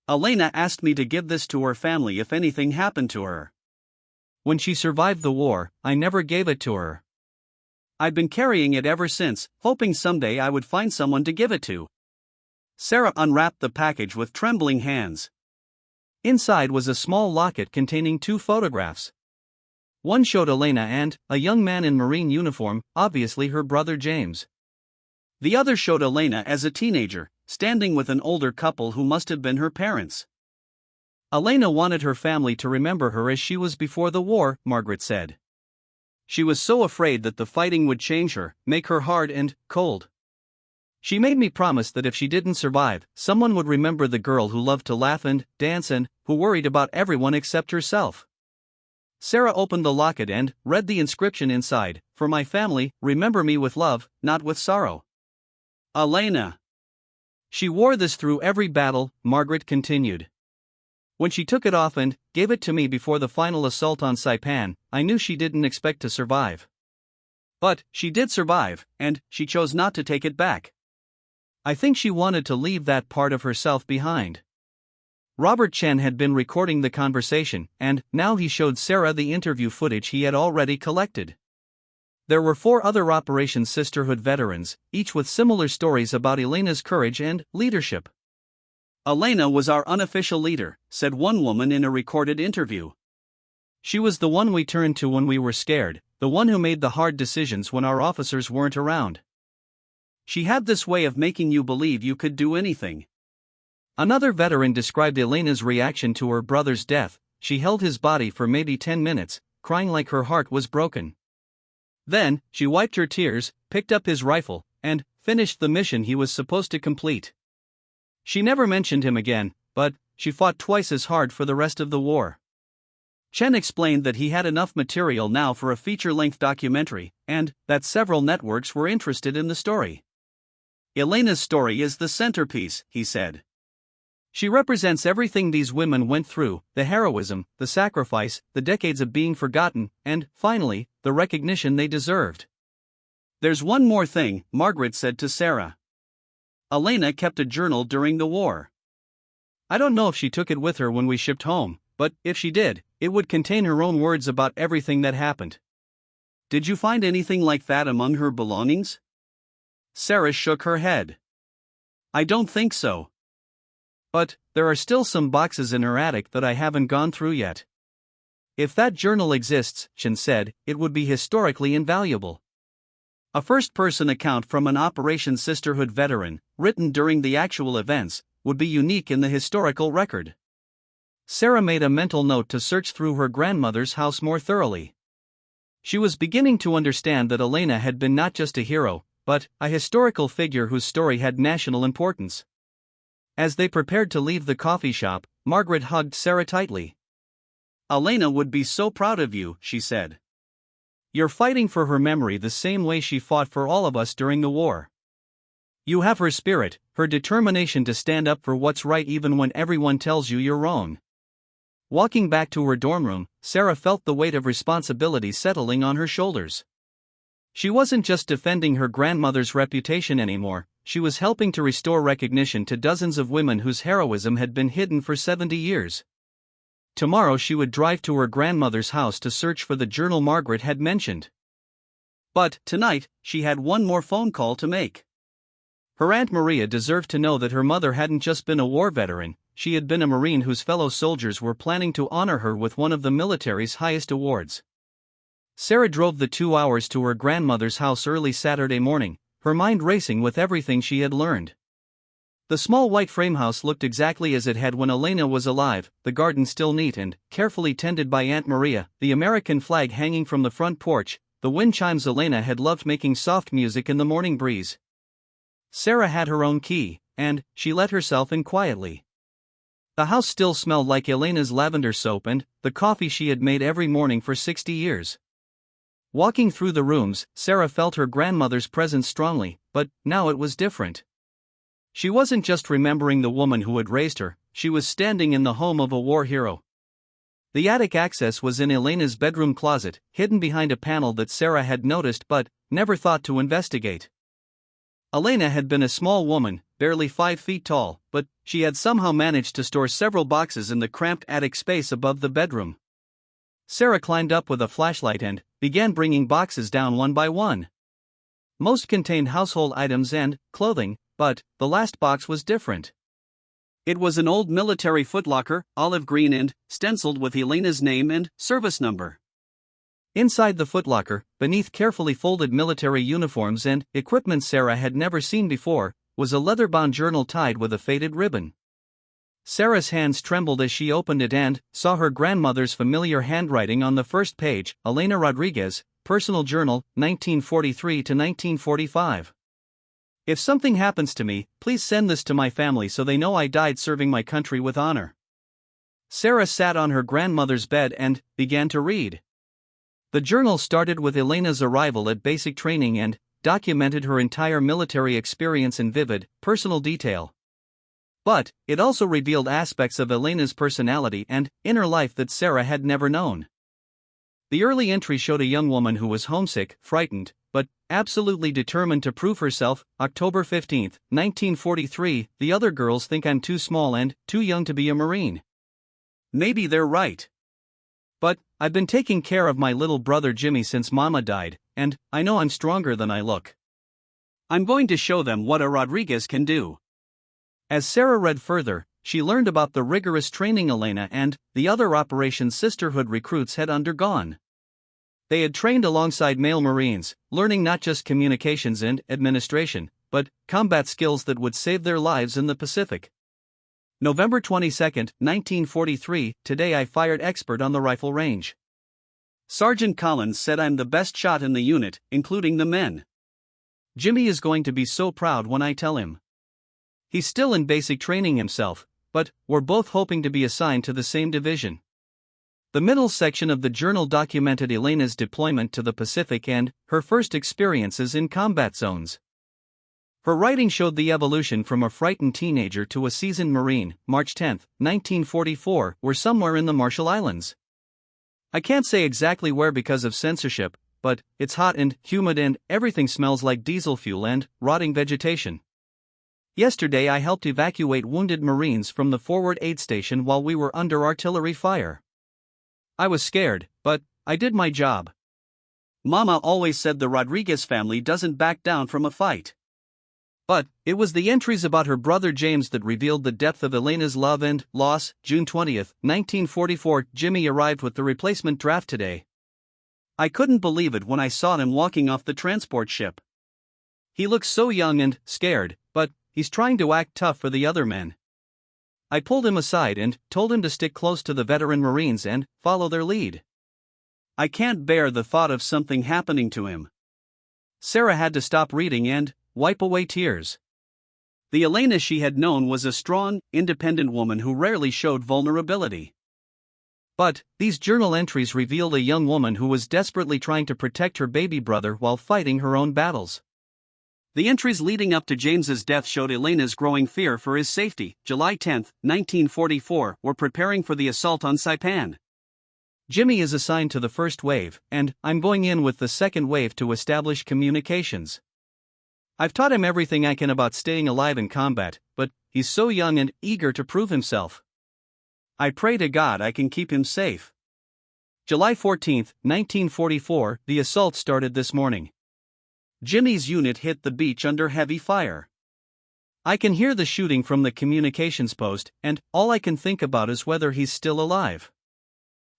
Elena asked me to give this to her family if anything happened to her. When she survived the war, I never gave it to her. I've been carrying it ever since, hoping someday I would find someone to give it to. Sarah unwrapped the package with trembling hands. Inside was a small locket containing 2 photographs. One showed Elena and a young man in Marine uniform, obviously her brother James. The other showed Elena as a teenager, standing with an older couple who must have been her parents. Elena wanted her family to remember her as she was before the war, Margaret said. She was so afraid that the fighting would change her, make her hard and cold. She made me promise that if she didn't survive, someone would remember the girl who loved to laugh and dance and who worried about everyone except herself. Sarah opened the locket and read the inscription inside, "For my family, remember me with love, not with sorrow." Elena. She wore this through every battle, Margaret continued. When she took it off and gave it to me before the final assault on Saipan, I knew she didn't expect to survive. But she did survive, and she chose not to take it back. I think she wanted to leave that part of herself behind. Robert Chen had been recording the conversation, and now he showed Sarah the interview footage he had already collected. There were 4 other Operation Sisterhood veterans, each with similar stories about Elena's courage and leadership. Elena was our unofficial leader, said one woman in a recorded interview. She was the one we turned to when we were scared, the one who made the hard decisions when our officers weren't around. She had this way of making you believe you could do anything. Another veteran described Elena's reaction to her brother's death. She held his body for maybe 10 minutes, crying like her heart was broken. Then, she wiped her tears, picked up his rifle, and finished the mission he was supposed to complete. She never mentioned him again, but she fought twice as hard for the rest of the war. Chen explained that he had enough material now for a feature-length documentary, and that several networks were interested in the story. Elena's story is the centerpiece, he said. She represents everything these women went through, the heroism, the sacrifice, the decades of being forgotten, and, finally, the recognition they deserved. There's one more thing, Margaret said to Sarah. Elena kept a journal during the war. I don't know if she took it with her when we shipped home, but if she did, it would contain her own words about everything that happened. Did you find anything like that among her belongings? Sarah shook her head. I don't think so. But there are still some boxes in her attic that I haven't gone through yet. If that journal exists, Chen said, it would be historically invaluable. A first-person account from an Operation Sisterhood veteran, written during the actual events, would be unique in the historical record. Sarah made a mental note to search through her grandmother's house more thoroughly. She was beginning to understand that Elena had been not just a hero, but a historical figure whose story had national importance. As they prepared to leave the coffee shop, Margaret hugged Sarah tightly. Elena would be so proud of you, she said. You're fighting for her memory the same way she fought for all of us during the war. You have her spirit, her determination to stand up for what's right even when everyone tells you you're wrong. Walking back to her dorm room, Sarah felt the weight of responsibility settling on her shoulders. She wasn't just defending her grandmother's reputation anymore, she was helping to restore recognition to dozens of women whose heroism had been hidden for 70 years. Tomorrow she would drive to her grandmother's house to search for the journal Margaret had mentioned. But, tonight, she had one more phone call to make. Her Aunt Maria deserved to know that her mother hadn't just been a war veteran, she had been a Marine whose fellow soldiers were planning to honor her with one of the military's highest awards. Sarah drove the 2 hours to her grandmother's house early Saturday morning, her mind racing with everything she had learned. The small white frame house looked exactly as it had when Elena was alive, the garden still neat and carefully tended by Aunt Maria, the American flag hanging from the front porch, the wind chimes Elena had loved making soft music in the morning breeze. Sarah had her own key, and she let herself in quietly. The house still smelled like Elena's lavender soap and the coffee she had made every morning for 60 years. Walking through the rooms, Sarah felt her grandmother's presence strongly, but now it was different. She wasn't just remembering the woman who had raised her, she was standing in the home of a war hero. The attic access was in Elena's bedroom closet, hidden behind a panel that Sarah had noticed but never thought to investigate. Elena had been a small woman, barely 5 feet tall, but she had somehow managed to store several boxes in the cramped attic space above the bedroom. Sarah climbed up with a flashlight and began bringing boxes down one by one. Most contained household items and clothing, but the last box was different. It was an old military footlocker, olive green and stenciled with Elena's name and service number. Inside the footlocker, beneath carefully folded military uniforms and equipment Sarah had never seen before, was a leather-bound journal tied with a faded ribbon. Sarah's hands trembled as she opened it and saw her grandmother's familiar handwriting on the first page, Elena Rodriguez, Personal Journal, 1943 to 1945. If something happens to me, please send this to my family so they know I died serving my country with honor. Sarah sat on her grandmother's bed and began to read. The journal started with Elena's arrival at basic training and documented her entire military experience in vivid, personal detail. But it also revealed aspects of Elena's personality and inner life that Sarah had never known. The early entry showed a young woman who was homesick, frightened, but absolutely determined to prove herself. October 15, 1943, the other girls think I'm too small and too young to be a Marine. Maybe they're right. But I've been taking care of my little brother Jimmy since Mama died, and I know I'm stronger than I look. I'm going to show them what a Rodriguez can do. As Sarah read further, she learned about the rigorous training Elena and the other Operation Sisterhood recruits had undergone. They had trained alongside male Marines, learning not just communications and administration, but combat skills that would save their lives in the Pacific. November 22, 1943, today I fired expert on the rifle range. Sergeant Collins said I'm the best shot in the unit, including the men. Jimmy is going to be so proud when I tell him. He's still in basic training himself, but we're both hoping to be assigned to the same division. The middle section of the journal documented Elena's deployment to the Pacific and her first experiences in combat zones. Her writing showed the evolution from a frightened teenager to a seasoned Marine. March 10, 1944, we're somewhere in the Marshall Islands. I can't say exactly where because of censorship, but it's hot and humid and everything smells like diesel fuel and rotting vegetation. Yesterday I helped evacuate wounded Marines from the forward aid station while we were under artillery fire. I was scared, but I did my job. Mama always said the Rodriguez family doesn't back down from a fight. But it was the entries about her brother James that revealed the depth of Elena's love and loss. June 20, 1944, Jimmy arrived with the replacement draft today. I couldn't believe it when I saw him walking off the transport ship. He looks so young and scared, but he's trying to act tough for the other men. I pulled him aside and told him to stick close to the veteran Marines and follow their lead. I can't bear the thought of something happening to him. Sarah had to stop reading and wipe away tears. The Elena she had known was a strong, independent woman who rarely showed vulnerability. But these journal entries revealed a young woman who was desperately trying to protect her baby brother while fighting her own battles. The entries leading up to James's death showed Elena's growing fear for his safety. July 10, 1944, we're preparing for the assault on Saipan. Jimmy is assigned to the first wave, and I'm going in with the second wave to establish communications. I've taught him everything I can about staying alive in combat, but he's so young and eager to prove himself. I pray to God I can keep him safe. July 14, 1944, the assault started this morning. Jimmy's unit hit the beach under heavy fire. I can hear the shooting from the communications post, and all I can think about is whether he's still alive.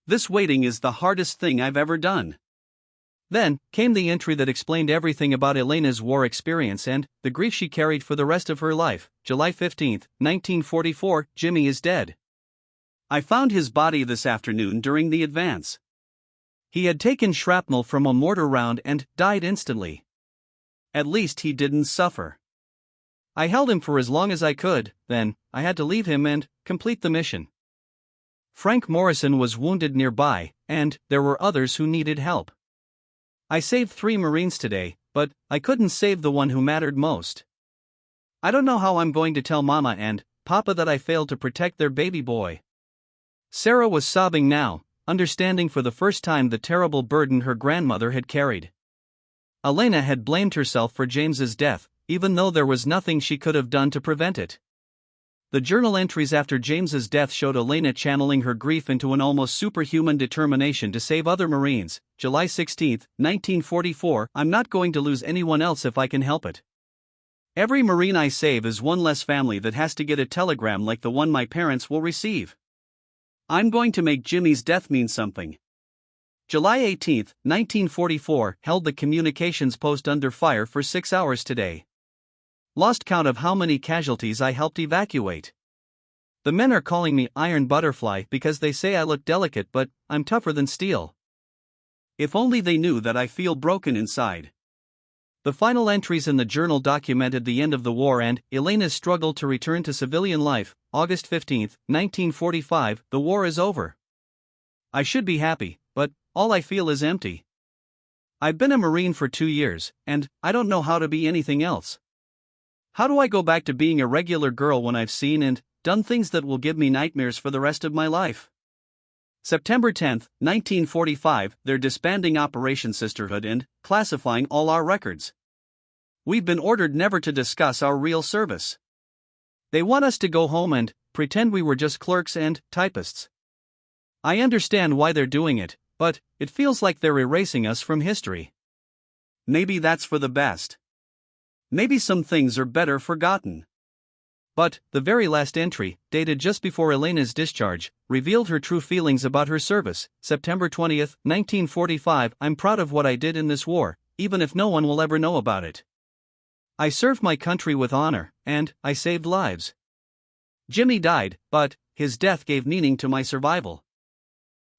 This waiting is the hardest thing I've ever done. Then came the entry that explained everything about Elena's war experience and the grief she carried for the rest of her life. July 15, 1944, Jimmy is dead. I found his body this afternoon during the advance. He had taken shrapnel from a mortar round and died instantly. At least he didn't suffer. I held him for as long as I could, then I had to leave him and complete the mission. Frank Morrison was wounded nearby, and there were others who needed help. I saved 3 Marines today, but I couldn't save the one who mattered most. I don't know how I'm going to tell Mama and Papa that I failed to protect their baby boy." Sarah was sobbing now, understanding for the first time the terrible burden her grandmother had carried. Elena had blamed herself for James's death, even though there was nothing she could have done to prevent it. The journal entries after James's death showed Elena channeling her grief into an almost superhuman determination to save other Marines. July 16, 1944, "I'm not going to lose anyone else if I can help it. Every Marine I save is one less family that has to get a telegram like the one my parents will receive. I'm going to make Jimmy's death mean something." July 18, 1944, held the communications post under fire for 6 hours today. "Lost count of how many casualties I helped evacuate. The men are calling me Iron Butterfly because they say I look delicate, but I'm tougher than steel. If only they knew that I feel broken inside." The final entries in the journal documented the end of the war and Elena's struggle to return to civilian life. August 15, 1945, "The war is over. I should be happy, but all I feel is empty. I've been a Marine for 2 years, and I don't know how to be anything else. How do I go back to being a regular girl when I've seen and done things that will give me nightmares for the rest of my life?" September 10, 1945, "They're disbanding Operation Sisterhood and classifying all our records. We've been ordered never to discuss our real service. They want us to go home and pretend we were just clerks and typists. I understand why they're doing it, but it feels like they're erasing us from history. Maybe that's for the best. Maybe some things are better forgotten." But the very last entry, dated just before Elena's discharge, revealed her true feelings about her service. September 20, 1945, "I'm proud of what I did in this war, even if no one will ever know about it. I served my country with honor, and I saved lives. Jimmy died, but his death gave meaning to my survival.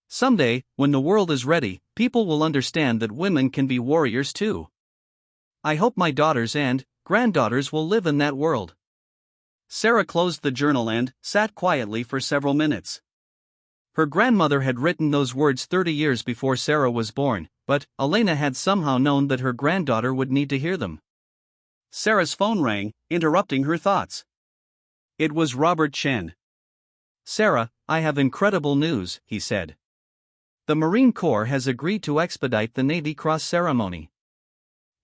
Someday, when the world is ready, people will understand that women can be warriors too. I hope my daughters and granddaughters will live in that world." Sarah closed the journal and sat quietly for several minutes. Her grandmother had written those words 30 years before Sarah was born, but Elena had somehow known that her granddaughter would need to hear them. Sarah's phone rang, interrupting her thoughts. It was Robert Chen. "Sarah, I have incredible news," he said. "The Marine Corps has agreed to expedite the Navy Cross ceremony.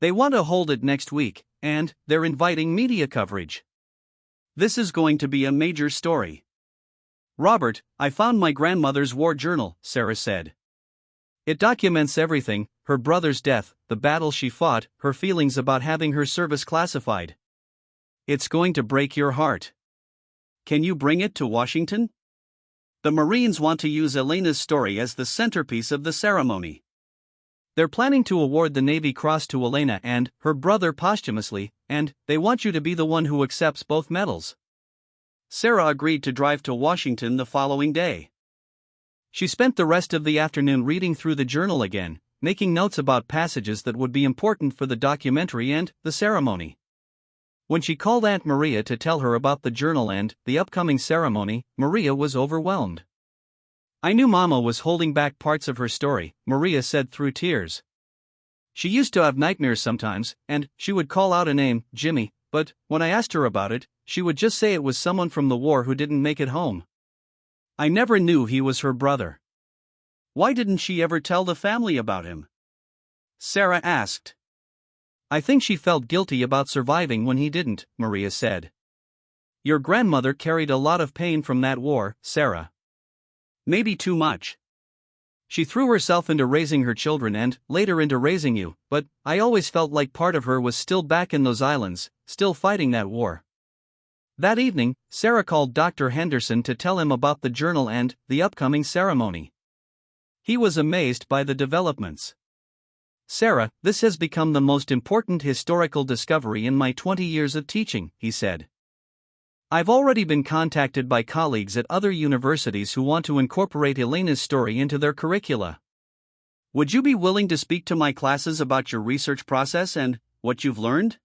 They want to hold it next week, and they're inviting media coverage. This is going to be a major story." "Robert, I found my grandmother's war journal," Sarah said. "It documents everything: her brother's death, the battle she fought, her feelings about having her service classified. It's going to break your heart. Can you bring it to Washington? The Marines want to use Elena's story as the centerpiece of the ceremony. They're planning to award the Navy Cross to Elena and her brother posthumously, and they want you to be the one who accepts both medals." Sarah agreed to drive to Washington the following day. She spent the rest of the afternoon reading through the journal again, making notes about passages that would be important for the documentary and the ceremony. When she called Aunt Maria to tell her about the journal and the upcoming ceremony, Maria was overwhelmed. "I knew Mama was holding back parts of her story," Maria said through tears. "She used to have nightmares sometimes, and she would call out a name, Jimmy, but when I asked her about it, she would just say it was someone from the war who didn't make it home. I never knew he was her brother." "Why didn't she ever tell the family about him?" Sarah asked. "I think she felt guilty about surviving when he didn't," Maria said. "Your grandmother carried a lot of pain from that war, Sarah. Maybe too much. She threw herself into raising her children and later into raising you, but I always felt like part of her was still back in those islands, still fighting that war." That evening, Sarah called Dr. Henderson to tell him about the journal and the upcoming ceremony. He was amazed by the developments. "Sarah, this has become the most important historical discovery in my 20 years of teaching," he said. "I've already been contacted by colleagues at other universities who want to incorporate Elena's story into their curricula. Would you be willing to speak to my classes about your research process and what you've learned?"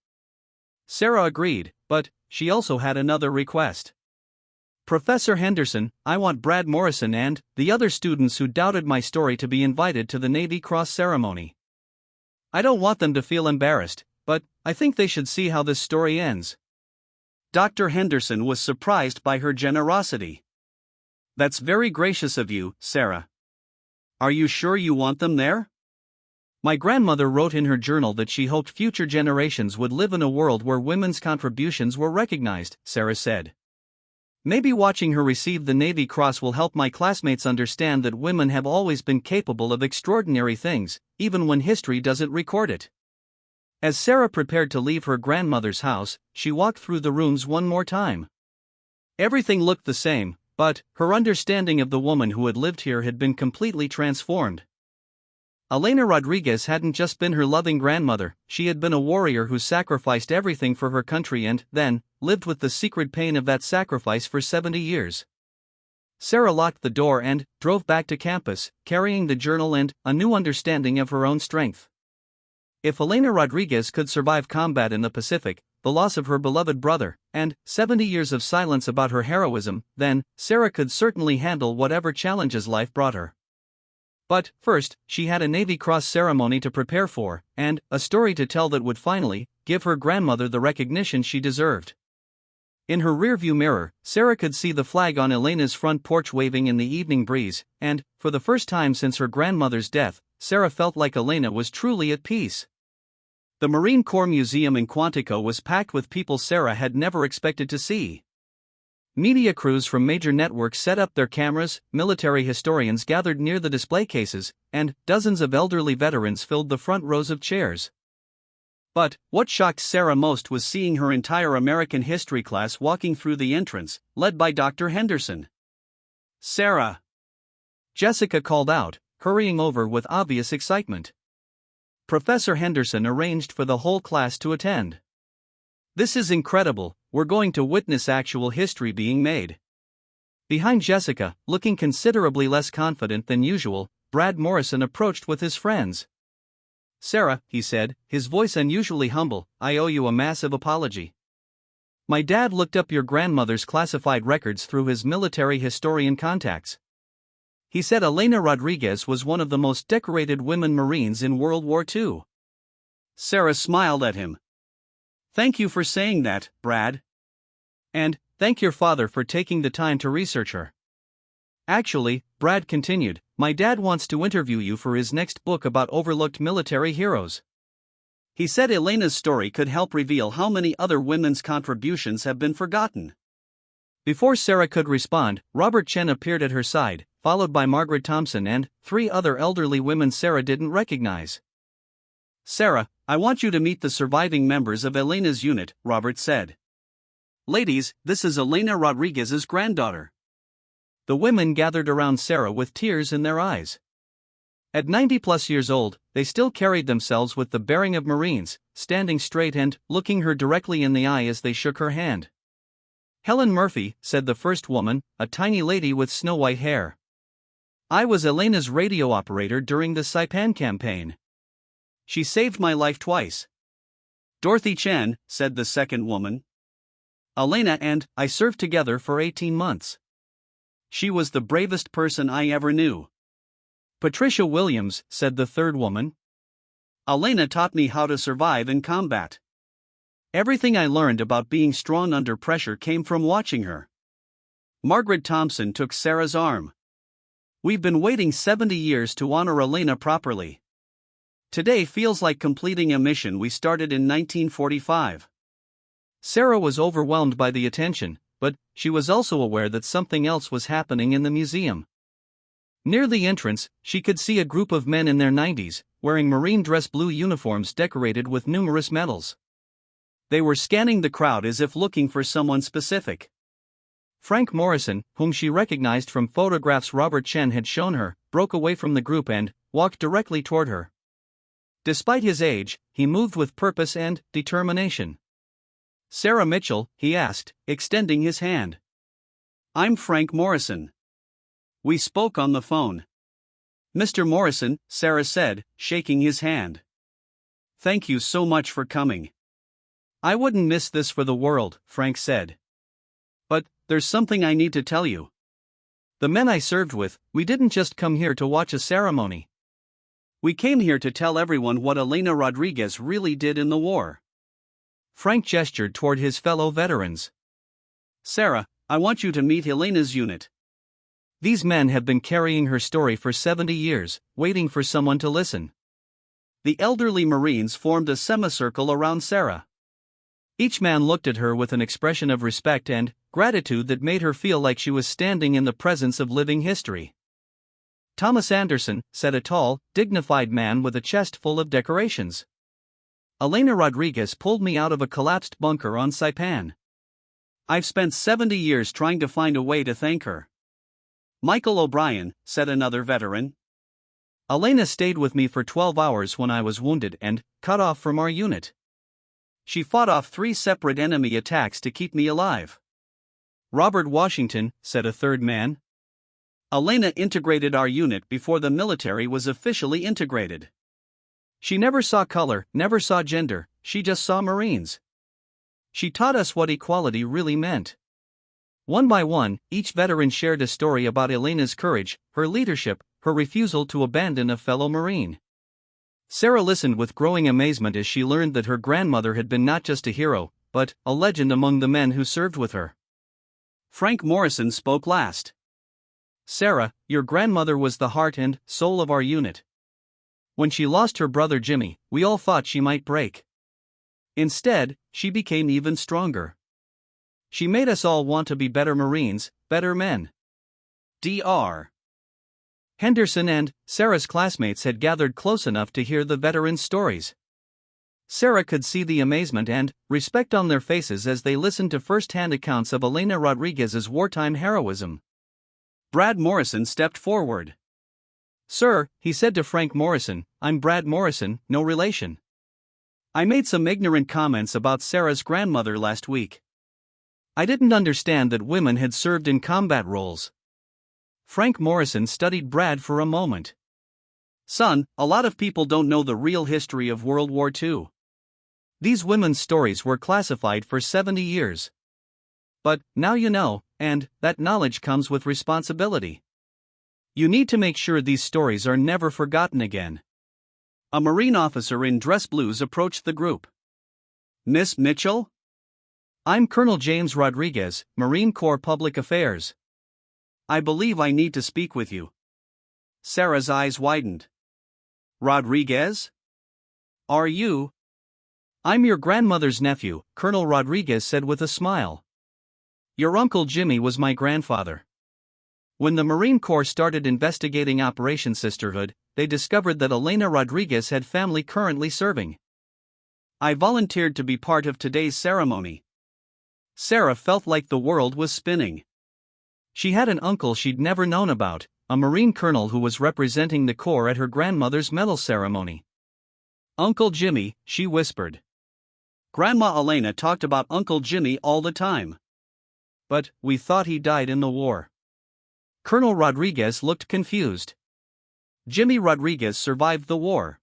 Sarah agreed, but she also had another request. "Professor Henderson, I want Brad Morrison and the other students who doubted my story to be invited to the Navy Cross ceremony. I don't want them to feel embarrassed, but I think they should see how this story ends. Dr. Henderson was surprised by her generosity. That's very gracious of you, Sarah. Are you sure you want them there? My grandmother wrote in her journal that she hoped future generations would live in a world where women's contributions were recognized, Sarah said. Maybe watching her receive the Navy Cross will help my classmates understand that women have always been capable of extraordinary things, even when history doesn't record it. As Sarah prepared to leave her grandmother's house, she walked through the rooms one more time. Everything looked the same, but her understanding of the woman who had lived here had been completely transformed. Elena Rodriguez hadn't just been her loving grandmother, she had been a warrior who sacrificed everything for her country and, then, lived with the secret pain of that sacrifice for 70 years. Sarah locked the door and drove back to campus, carrying the journal and a new understanding of her own strength. If Elena Rodriguez could survive combat in the Pacific, the loss of her beloved brother, and 70 years of silence about her heroism, then Sarah could certainly handle whatever challenges life brought her. But first, she had a Navy Cross ceremony to prepare for, and a story to tell that would finally give her grandmother the recognition she deserved. In her rearview mirror, Sarah could see the flag on Elena's front porch waving in the evening breeze, and, for the first time since her grandmother's death, Sarah felt like Elena was truly at peace. The Marine Corps Museum in Quantico was packed with people Sarah had never expected to see. Media crews from major networks set up their cameras, military historians gathered near the display cases, and dozens of elderly veterans filled the front rows of chairs. But what shocked Sarah most was seeing her entire American history class walking through the entrance, led by Dr. Henderson. "Sarah!" Jessica called out, hurrying over with obvious excitement. Professor Henderson arranged for the whole class to attend. "This is incredible, we're going to witness actual history being made." Behind Jessica, looking considerably less confident than usual, Brad Morrison approached with his friends. "Sarah," he said, his voice unusually humble, "I owe you a massive apology. My dad looked up your grandmother's classified records through his military historian contacts. He said Elena Rodriguez was one of the most decorated women Marines in World War II. Sarah smiled at him. "Thank you for saying that, Brad. And thank your father for taking the time to research her. Actually," Brad continued, "my dad wants to interview you for his next book about overlooked military heroes. He said Elena's story could help reveal how many other women's contributions have been forgotten." Before Sarah could respond, Robert Chen appeared at her side, followed by Margaret Thompson and 3 other elderly women Sarah didn't recognize. "Sarah, I want you to meet the surviving members of Elena's unit," Robert said. "Ladies, this is Elena Rodriguez's granddaughter." The women gathered around Sarah with tears in their eyes. At 90+ years old, they still carried themselves with the bearing of Marines, standing straight and looking her directly in the eye as they shook her hand. "Helen Murphy," said the first woman, a tiny lady with snow-white hair. "I was Elena's radio operator during the Saipan campaign. She saved my life twice." "Dorothy Chen," said the second woman. "Elena and I served together for 18 months. She was the bravest person I ever knew." "Patricia Williams," said the third woman. "Elena taught me how to survive in combat. Everything I learned about being strong under pressure came from watching her." Margaret Thompson took Sarah's arm. "We've been waiting 70 years to honor Elena properly. Today feels like completing a mission we started in 1945. Sarah was overwhelmed by the attention, but she was also aware that something else was happening in the museum. Near the entrance, she could see a group of men in their 90s, wearing marine dress blue uniforms decorated with numerous medals. They were scanning the crowd as if looking for someone specific. Frank Morrison, whom she recognized from photographs Robert Chen had shown her, broke away from the group and walked directly toward her. Despite his age, he moved with purpose and determination. "Sarah Mitchell?" he asked, extending his hand. "I'm Frank Morrison. We spoke on the phone." "Mr. Morrison," Sarah said, shaking his hand. "Thank you so much for coming." "I wouldn't miss this for the world," Frank said. "But there's something I need to tell you. The men I served with, we didn't just come here to watch a ceremony. We came here to tell everyone what Elena Rodriguez really did in the war. Frank gestured toward his fellow veterans. Sarah, I want you to meet Elena's unit. These men have been carrying her story for 70 years, waiting for someone to listen. The elderly Marines formed a semicircle around Sarah. Each man looked at her with an expression of respect and gratitude that made her feel like she was standing in the presence of living history. Thomas Anderson, said a tall, dignified man with a chest full of decorations. Elena Rodriguez pulled me out of a collapsed bunker on Saipan. I've spent 70 years trying to find a way to thank her. Michael O'Brien, said another veteran. Elena stayed with me for 12 hours when I was wounded and cut off from our unit. She fought off 3 separate enemy attacks to keep me alive. Robert Washington, said a third man. Elena integrated our unit before the military was officially integrated. She never saw color, never saw gender, she just saw Marines. She taught us what equality really meant. One by one, each veteran shared a story about Elena's courage, her leadership, her refusal to abandon a fellow Marine. Sarah listened with growing amazement as she learned that her grandmother had been not just a hero, but a legend among the men who served with her. Frank Morrison spoke last. Sarah, your grandmother was the heart and soul of our unit. When she lost her brother Jimmy, we all thought she might break. Instead, she became even stronger. She made us all want to be better Marines, better men. Dr. Henderson and Sarah's classmates had gathered close enough to hear the veterans' stories. Sarah could see the amazement and respect on their faces as they listened to first-hand accounts of Elena Rodriguez's wartime heroism. Brad Morrison stepped forward. Sir, he said to Frank Morrison, I'm Brad Morrison, no relation. I made some ignorant comments about Sarah's grandmother last week. I didn't understand that women had served in combat roles. Frank Morrison studied Brad for a moment. Son, a lot of people don't know the real history of World War II. These women's stories were classified for 70 years. But now you know, and that knowledge comes with responsibility. You need to make sure these stories are never forgotten again. A Marine officer in dress blues approached the group. Miss Mitchell? I'm Colonel James Rodriguez, Marine Corps Public Affairs. I believe I need to speak with you. Sarah's eyes widened. Rodriguez? Are you? I'm your grandmother's nephew, Colonel Rodriguez said with a smile. Your Uncle Jimmy was my grandfather. When the Marine Corps started investigating Operation Sisterhood, they discovered that Elena Rodriguez had family currently serving. I volunteered to be part of today's ceremony. Sarah felt like the world was spinning. She had an uncle she'd never known about, a Marine colonel who was representing the Corps at her grandmother's medal ceremony. Uncle Jimmy, she whispered. Grandma Elena talked about Uncle Jimmy all the time. But we thought he died in the war. Colonel Rodriguez looked confused. Jimmy Rodriguez survived the war.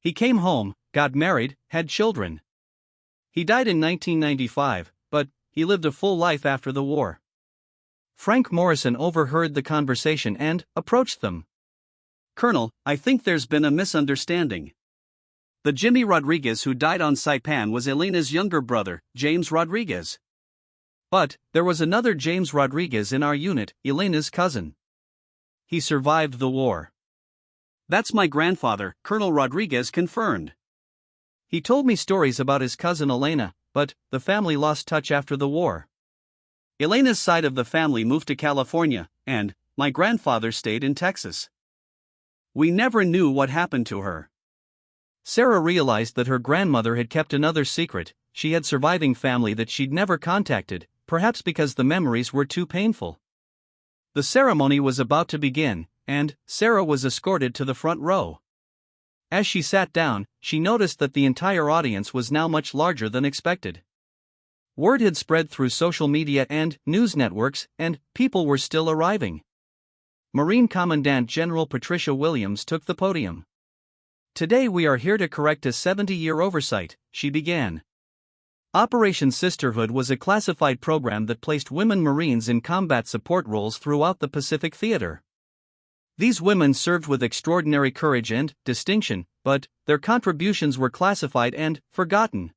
He came home, got married, had children. He died in 1995, but he lived a full life after the war. Frank Morrison overheard the conversation and approached them. Colonel, I think there's been a misunderstanding. The Jimmy Rodriguez who died on Saipan was Elena's younger brother, James Rodriguez. But there was another James Rodriguez in our unit, Elena's cousin. He survived the war. That's my grandfather, Colonel Rodriguez confirmed. He told me stories about his cousin Elena, but the family lost touch after the war. Elena's side of the family moved to California, and my grandfather stayed in Texas. We never knew what happened to her. Sarah realized that her grandmother had kept another secret. She had surviving family that she'd never contacted, perhaps because the memories were too painful. The ceremony was about to begin, and Sarah was escorted to the front row. As she sat down, she noticed that the entire audience was now much larger than expected. Word had spread through social media and news networks, and people were still arriving. Marine Commandant General Patricia Williams took the podium. Today we are here to correct a 70-year oversight, she began. Operation Sisterhood was a classified program that placed women Marines in combat support roles throughout the Pacific Theater. These women served with extraordinary courage and distinction, but their contributions were classified and forgotten.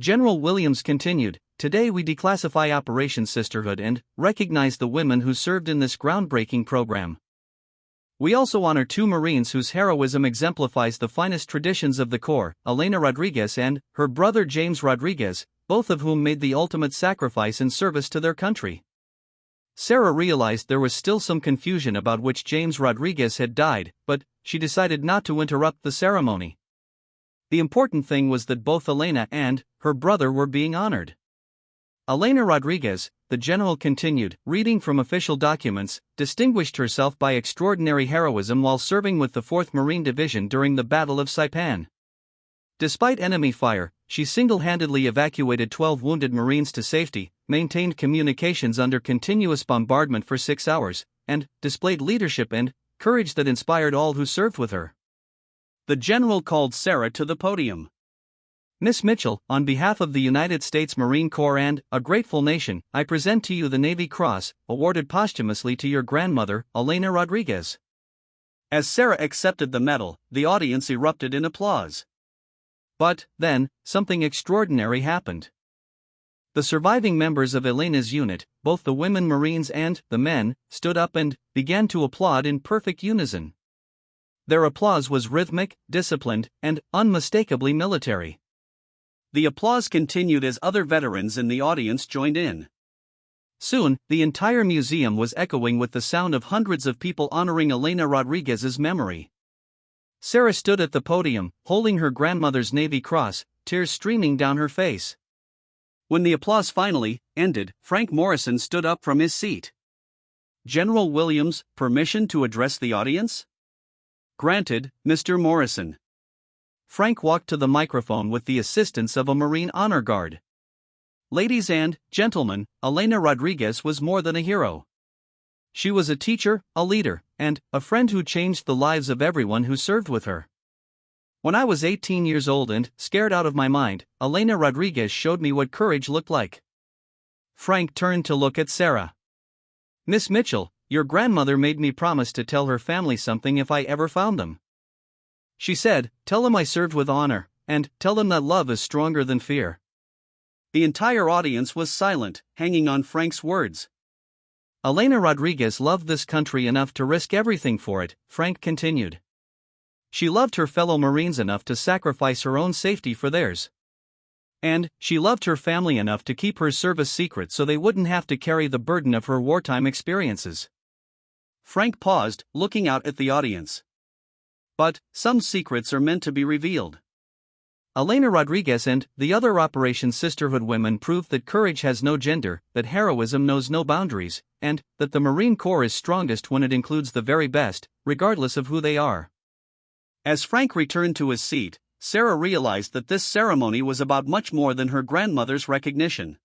General Williams continued, "Today we declassify Operation Sisterhood and recognize the women who served in this groundbreaking program. We also honor two Marines whose heroism exemplifies the finest traditions of the Corps, Elena Rodriguez and her brother James Rodriguez, both of whom made the ultimate sacrifice in service to their country." Sarah realized there was still some confusion about which James Rodriguez had died, but she decided not to interrupt the ceremony. The important thing was that both Elena and her brother were being honored. Elena Rodriguez, the general continued, reading from official documents, distinguished herself by extraordinary heroism while serving with the 4th Marine Division during the Battle of Saipan. Despite enemy fire, she single-handedly evacuated 12 wounded Marines to safety, maintained communications under continuous bombardment for 6 hours, and displayed leadership and courage that inspired all who served with her. The general called Sarah to the podium. "Miss Mitchell, on behalf of the United States Marine Corps and a grateful nation, I present to you the Navy Cross, awarded posthumously to your grandmother, Elena Rodriguez." As Sarah accepted the medal, the audience erupted in applause. But then, something extraordinary happened. The surviving members of Elena's unit, both the women Marines and the men, stood up and began to applaud in perfect unison. Their applause was rhythmic, disciplined, and unmistakably military. The applause continued as other veterans in the audience joined in. Soon, the entire museum was echoing with the sound of hundreds of people honoring Elena Rodriguez's memory. Sarah stood at the podium, holding her grandmother's Navy Cross, tears streaming down her face. When the applause finally ended, Frank Morrison stood up from his seat. "General Williams, permission to address the audience?" "Granted, Mr. Morrison." Frank walked to the microphone with the assistance of a Marine honor guard. "Ladies and gentlemen, Elena Rodriguez was more than a hero. She was a teacher, a leader, and a friend who changed the lives of everyone who served with her. When I was 18 years old and scared out of my mind, Elena Rodriguez showed me what courage looked like." Frank turned to look at Sarah. "Miss Mitchell, your grandmother made me promise to tell her family something if I ever found them. She said, 'Tell them I served with honor, and tell them that love is stronger than fear.'" The entire audience was silent, hanging on Frank's words. "Elena Rodriguez loved this country enough to risk everything for it," Frank continued. "She loved her fellow Marines enough to sacrifice her own safety for theirs. And she loved her family enough to keep her service secret so they wouldn't have to carry the burden of her wartime experiences." Frank paused, looking out at the audience. "But some secrets are meant to be revealed. Elena Rodriguez and the other Operation Sisterhood women proved that courage has no gender, that heroism knows no boundaries, and that the Marine Corps is strongest when it includes the very best, regardless of who they are." As Frank returned to his seat, Sarah realized that this ceremony was about much more than her grandmother's recognition.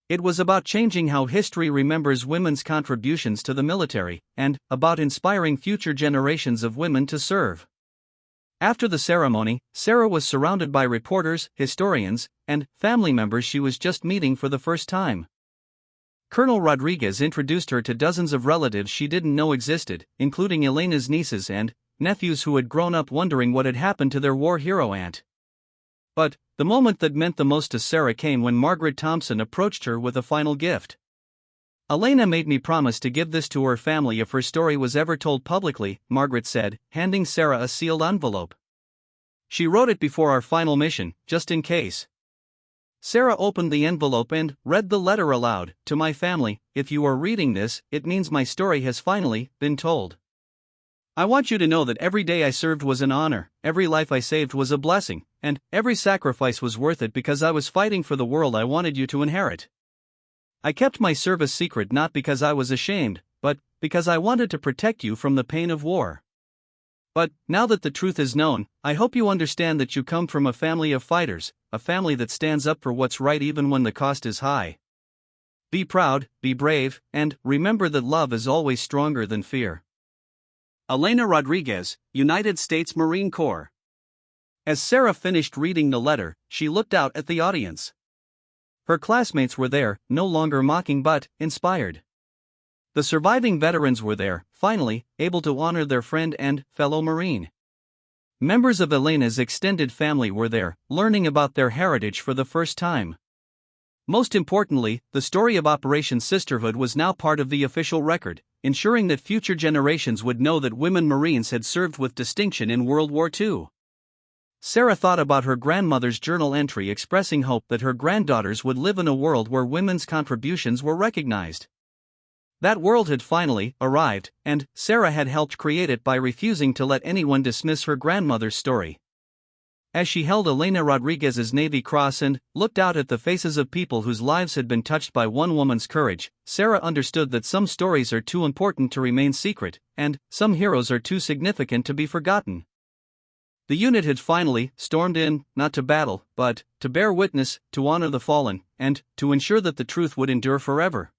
It was about changing how history remembers women's contributions to the military, and about inspiring future generations of women to serve. After the ceremony, Sarah was surrounded by reporters, historians, and family members she was just meeting for the first time. Colonel Rodriguez introduced her to dozens of relatives she didn't know existed, including Elena's nieces and nephews who had grown up wondering what had happened to their war hero aunt. But the moment that meant the most to Sarah came when Margaret Thompson approached her with a final gift. "Elena made me promise to give this to her family if her story was ever told publicly," Margaret said, handing Sarah a sealed envelope. "She wrote it before our final mission, just in case." Sarah opened the envelope and read the letter aloud. "To my family, if you are reading this, it means my story has finally been told. I want you to know that every day I served was an honor, every life I saved was a blessing, and every sacrifice was worth it because I was fighting for the world I wanted you to inherit. I kept my service secret not because I was ashamed, but because I wanted to protect you from the pain of war. But now that the truth is known, I hope you understand that you come from a family of fighters, a family that stands up for what's right even when the cost is high. Be proud, be brave, and remember that love is always stronger than fear." Elena Rodriguez, United States Marine Corps. As Sarah finished reading the letter, she looked out at the audience. Her classmates were there, no longer mocking but inspired. The surviving veterans were there, finally, able to honor their friend and fellow Marine. Members of Elena's extended family were there, learning about their heritage for the first time. Most importantly, the story of Operation Sisterhood was now part of the official record, ensuring that future generations would know that women Marines had served with distinction in World War II. Sarah thought about her grandmother's journal entry expressing hope that her granddaughters would live in a world where women's contributions were recognized. That world had finally arrived, and Sarah had helped create it by refusing to let anyone dismiss her grandmother's story. As she held Elena Rodriguez's Navy Cross and looked out at the faces of people whose lives had been touched by one woman's courage, Sarah understood that some stories are too important to remain secret, and some heroes are too significant to be forgotten. The unit had finally stormed in, not to battle, but to bear witness, to honor the fallen, and to ensure that the truth would endure forever.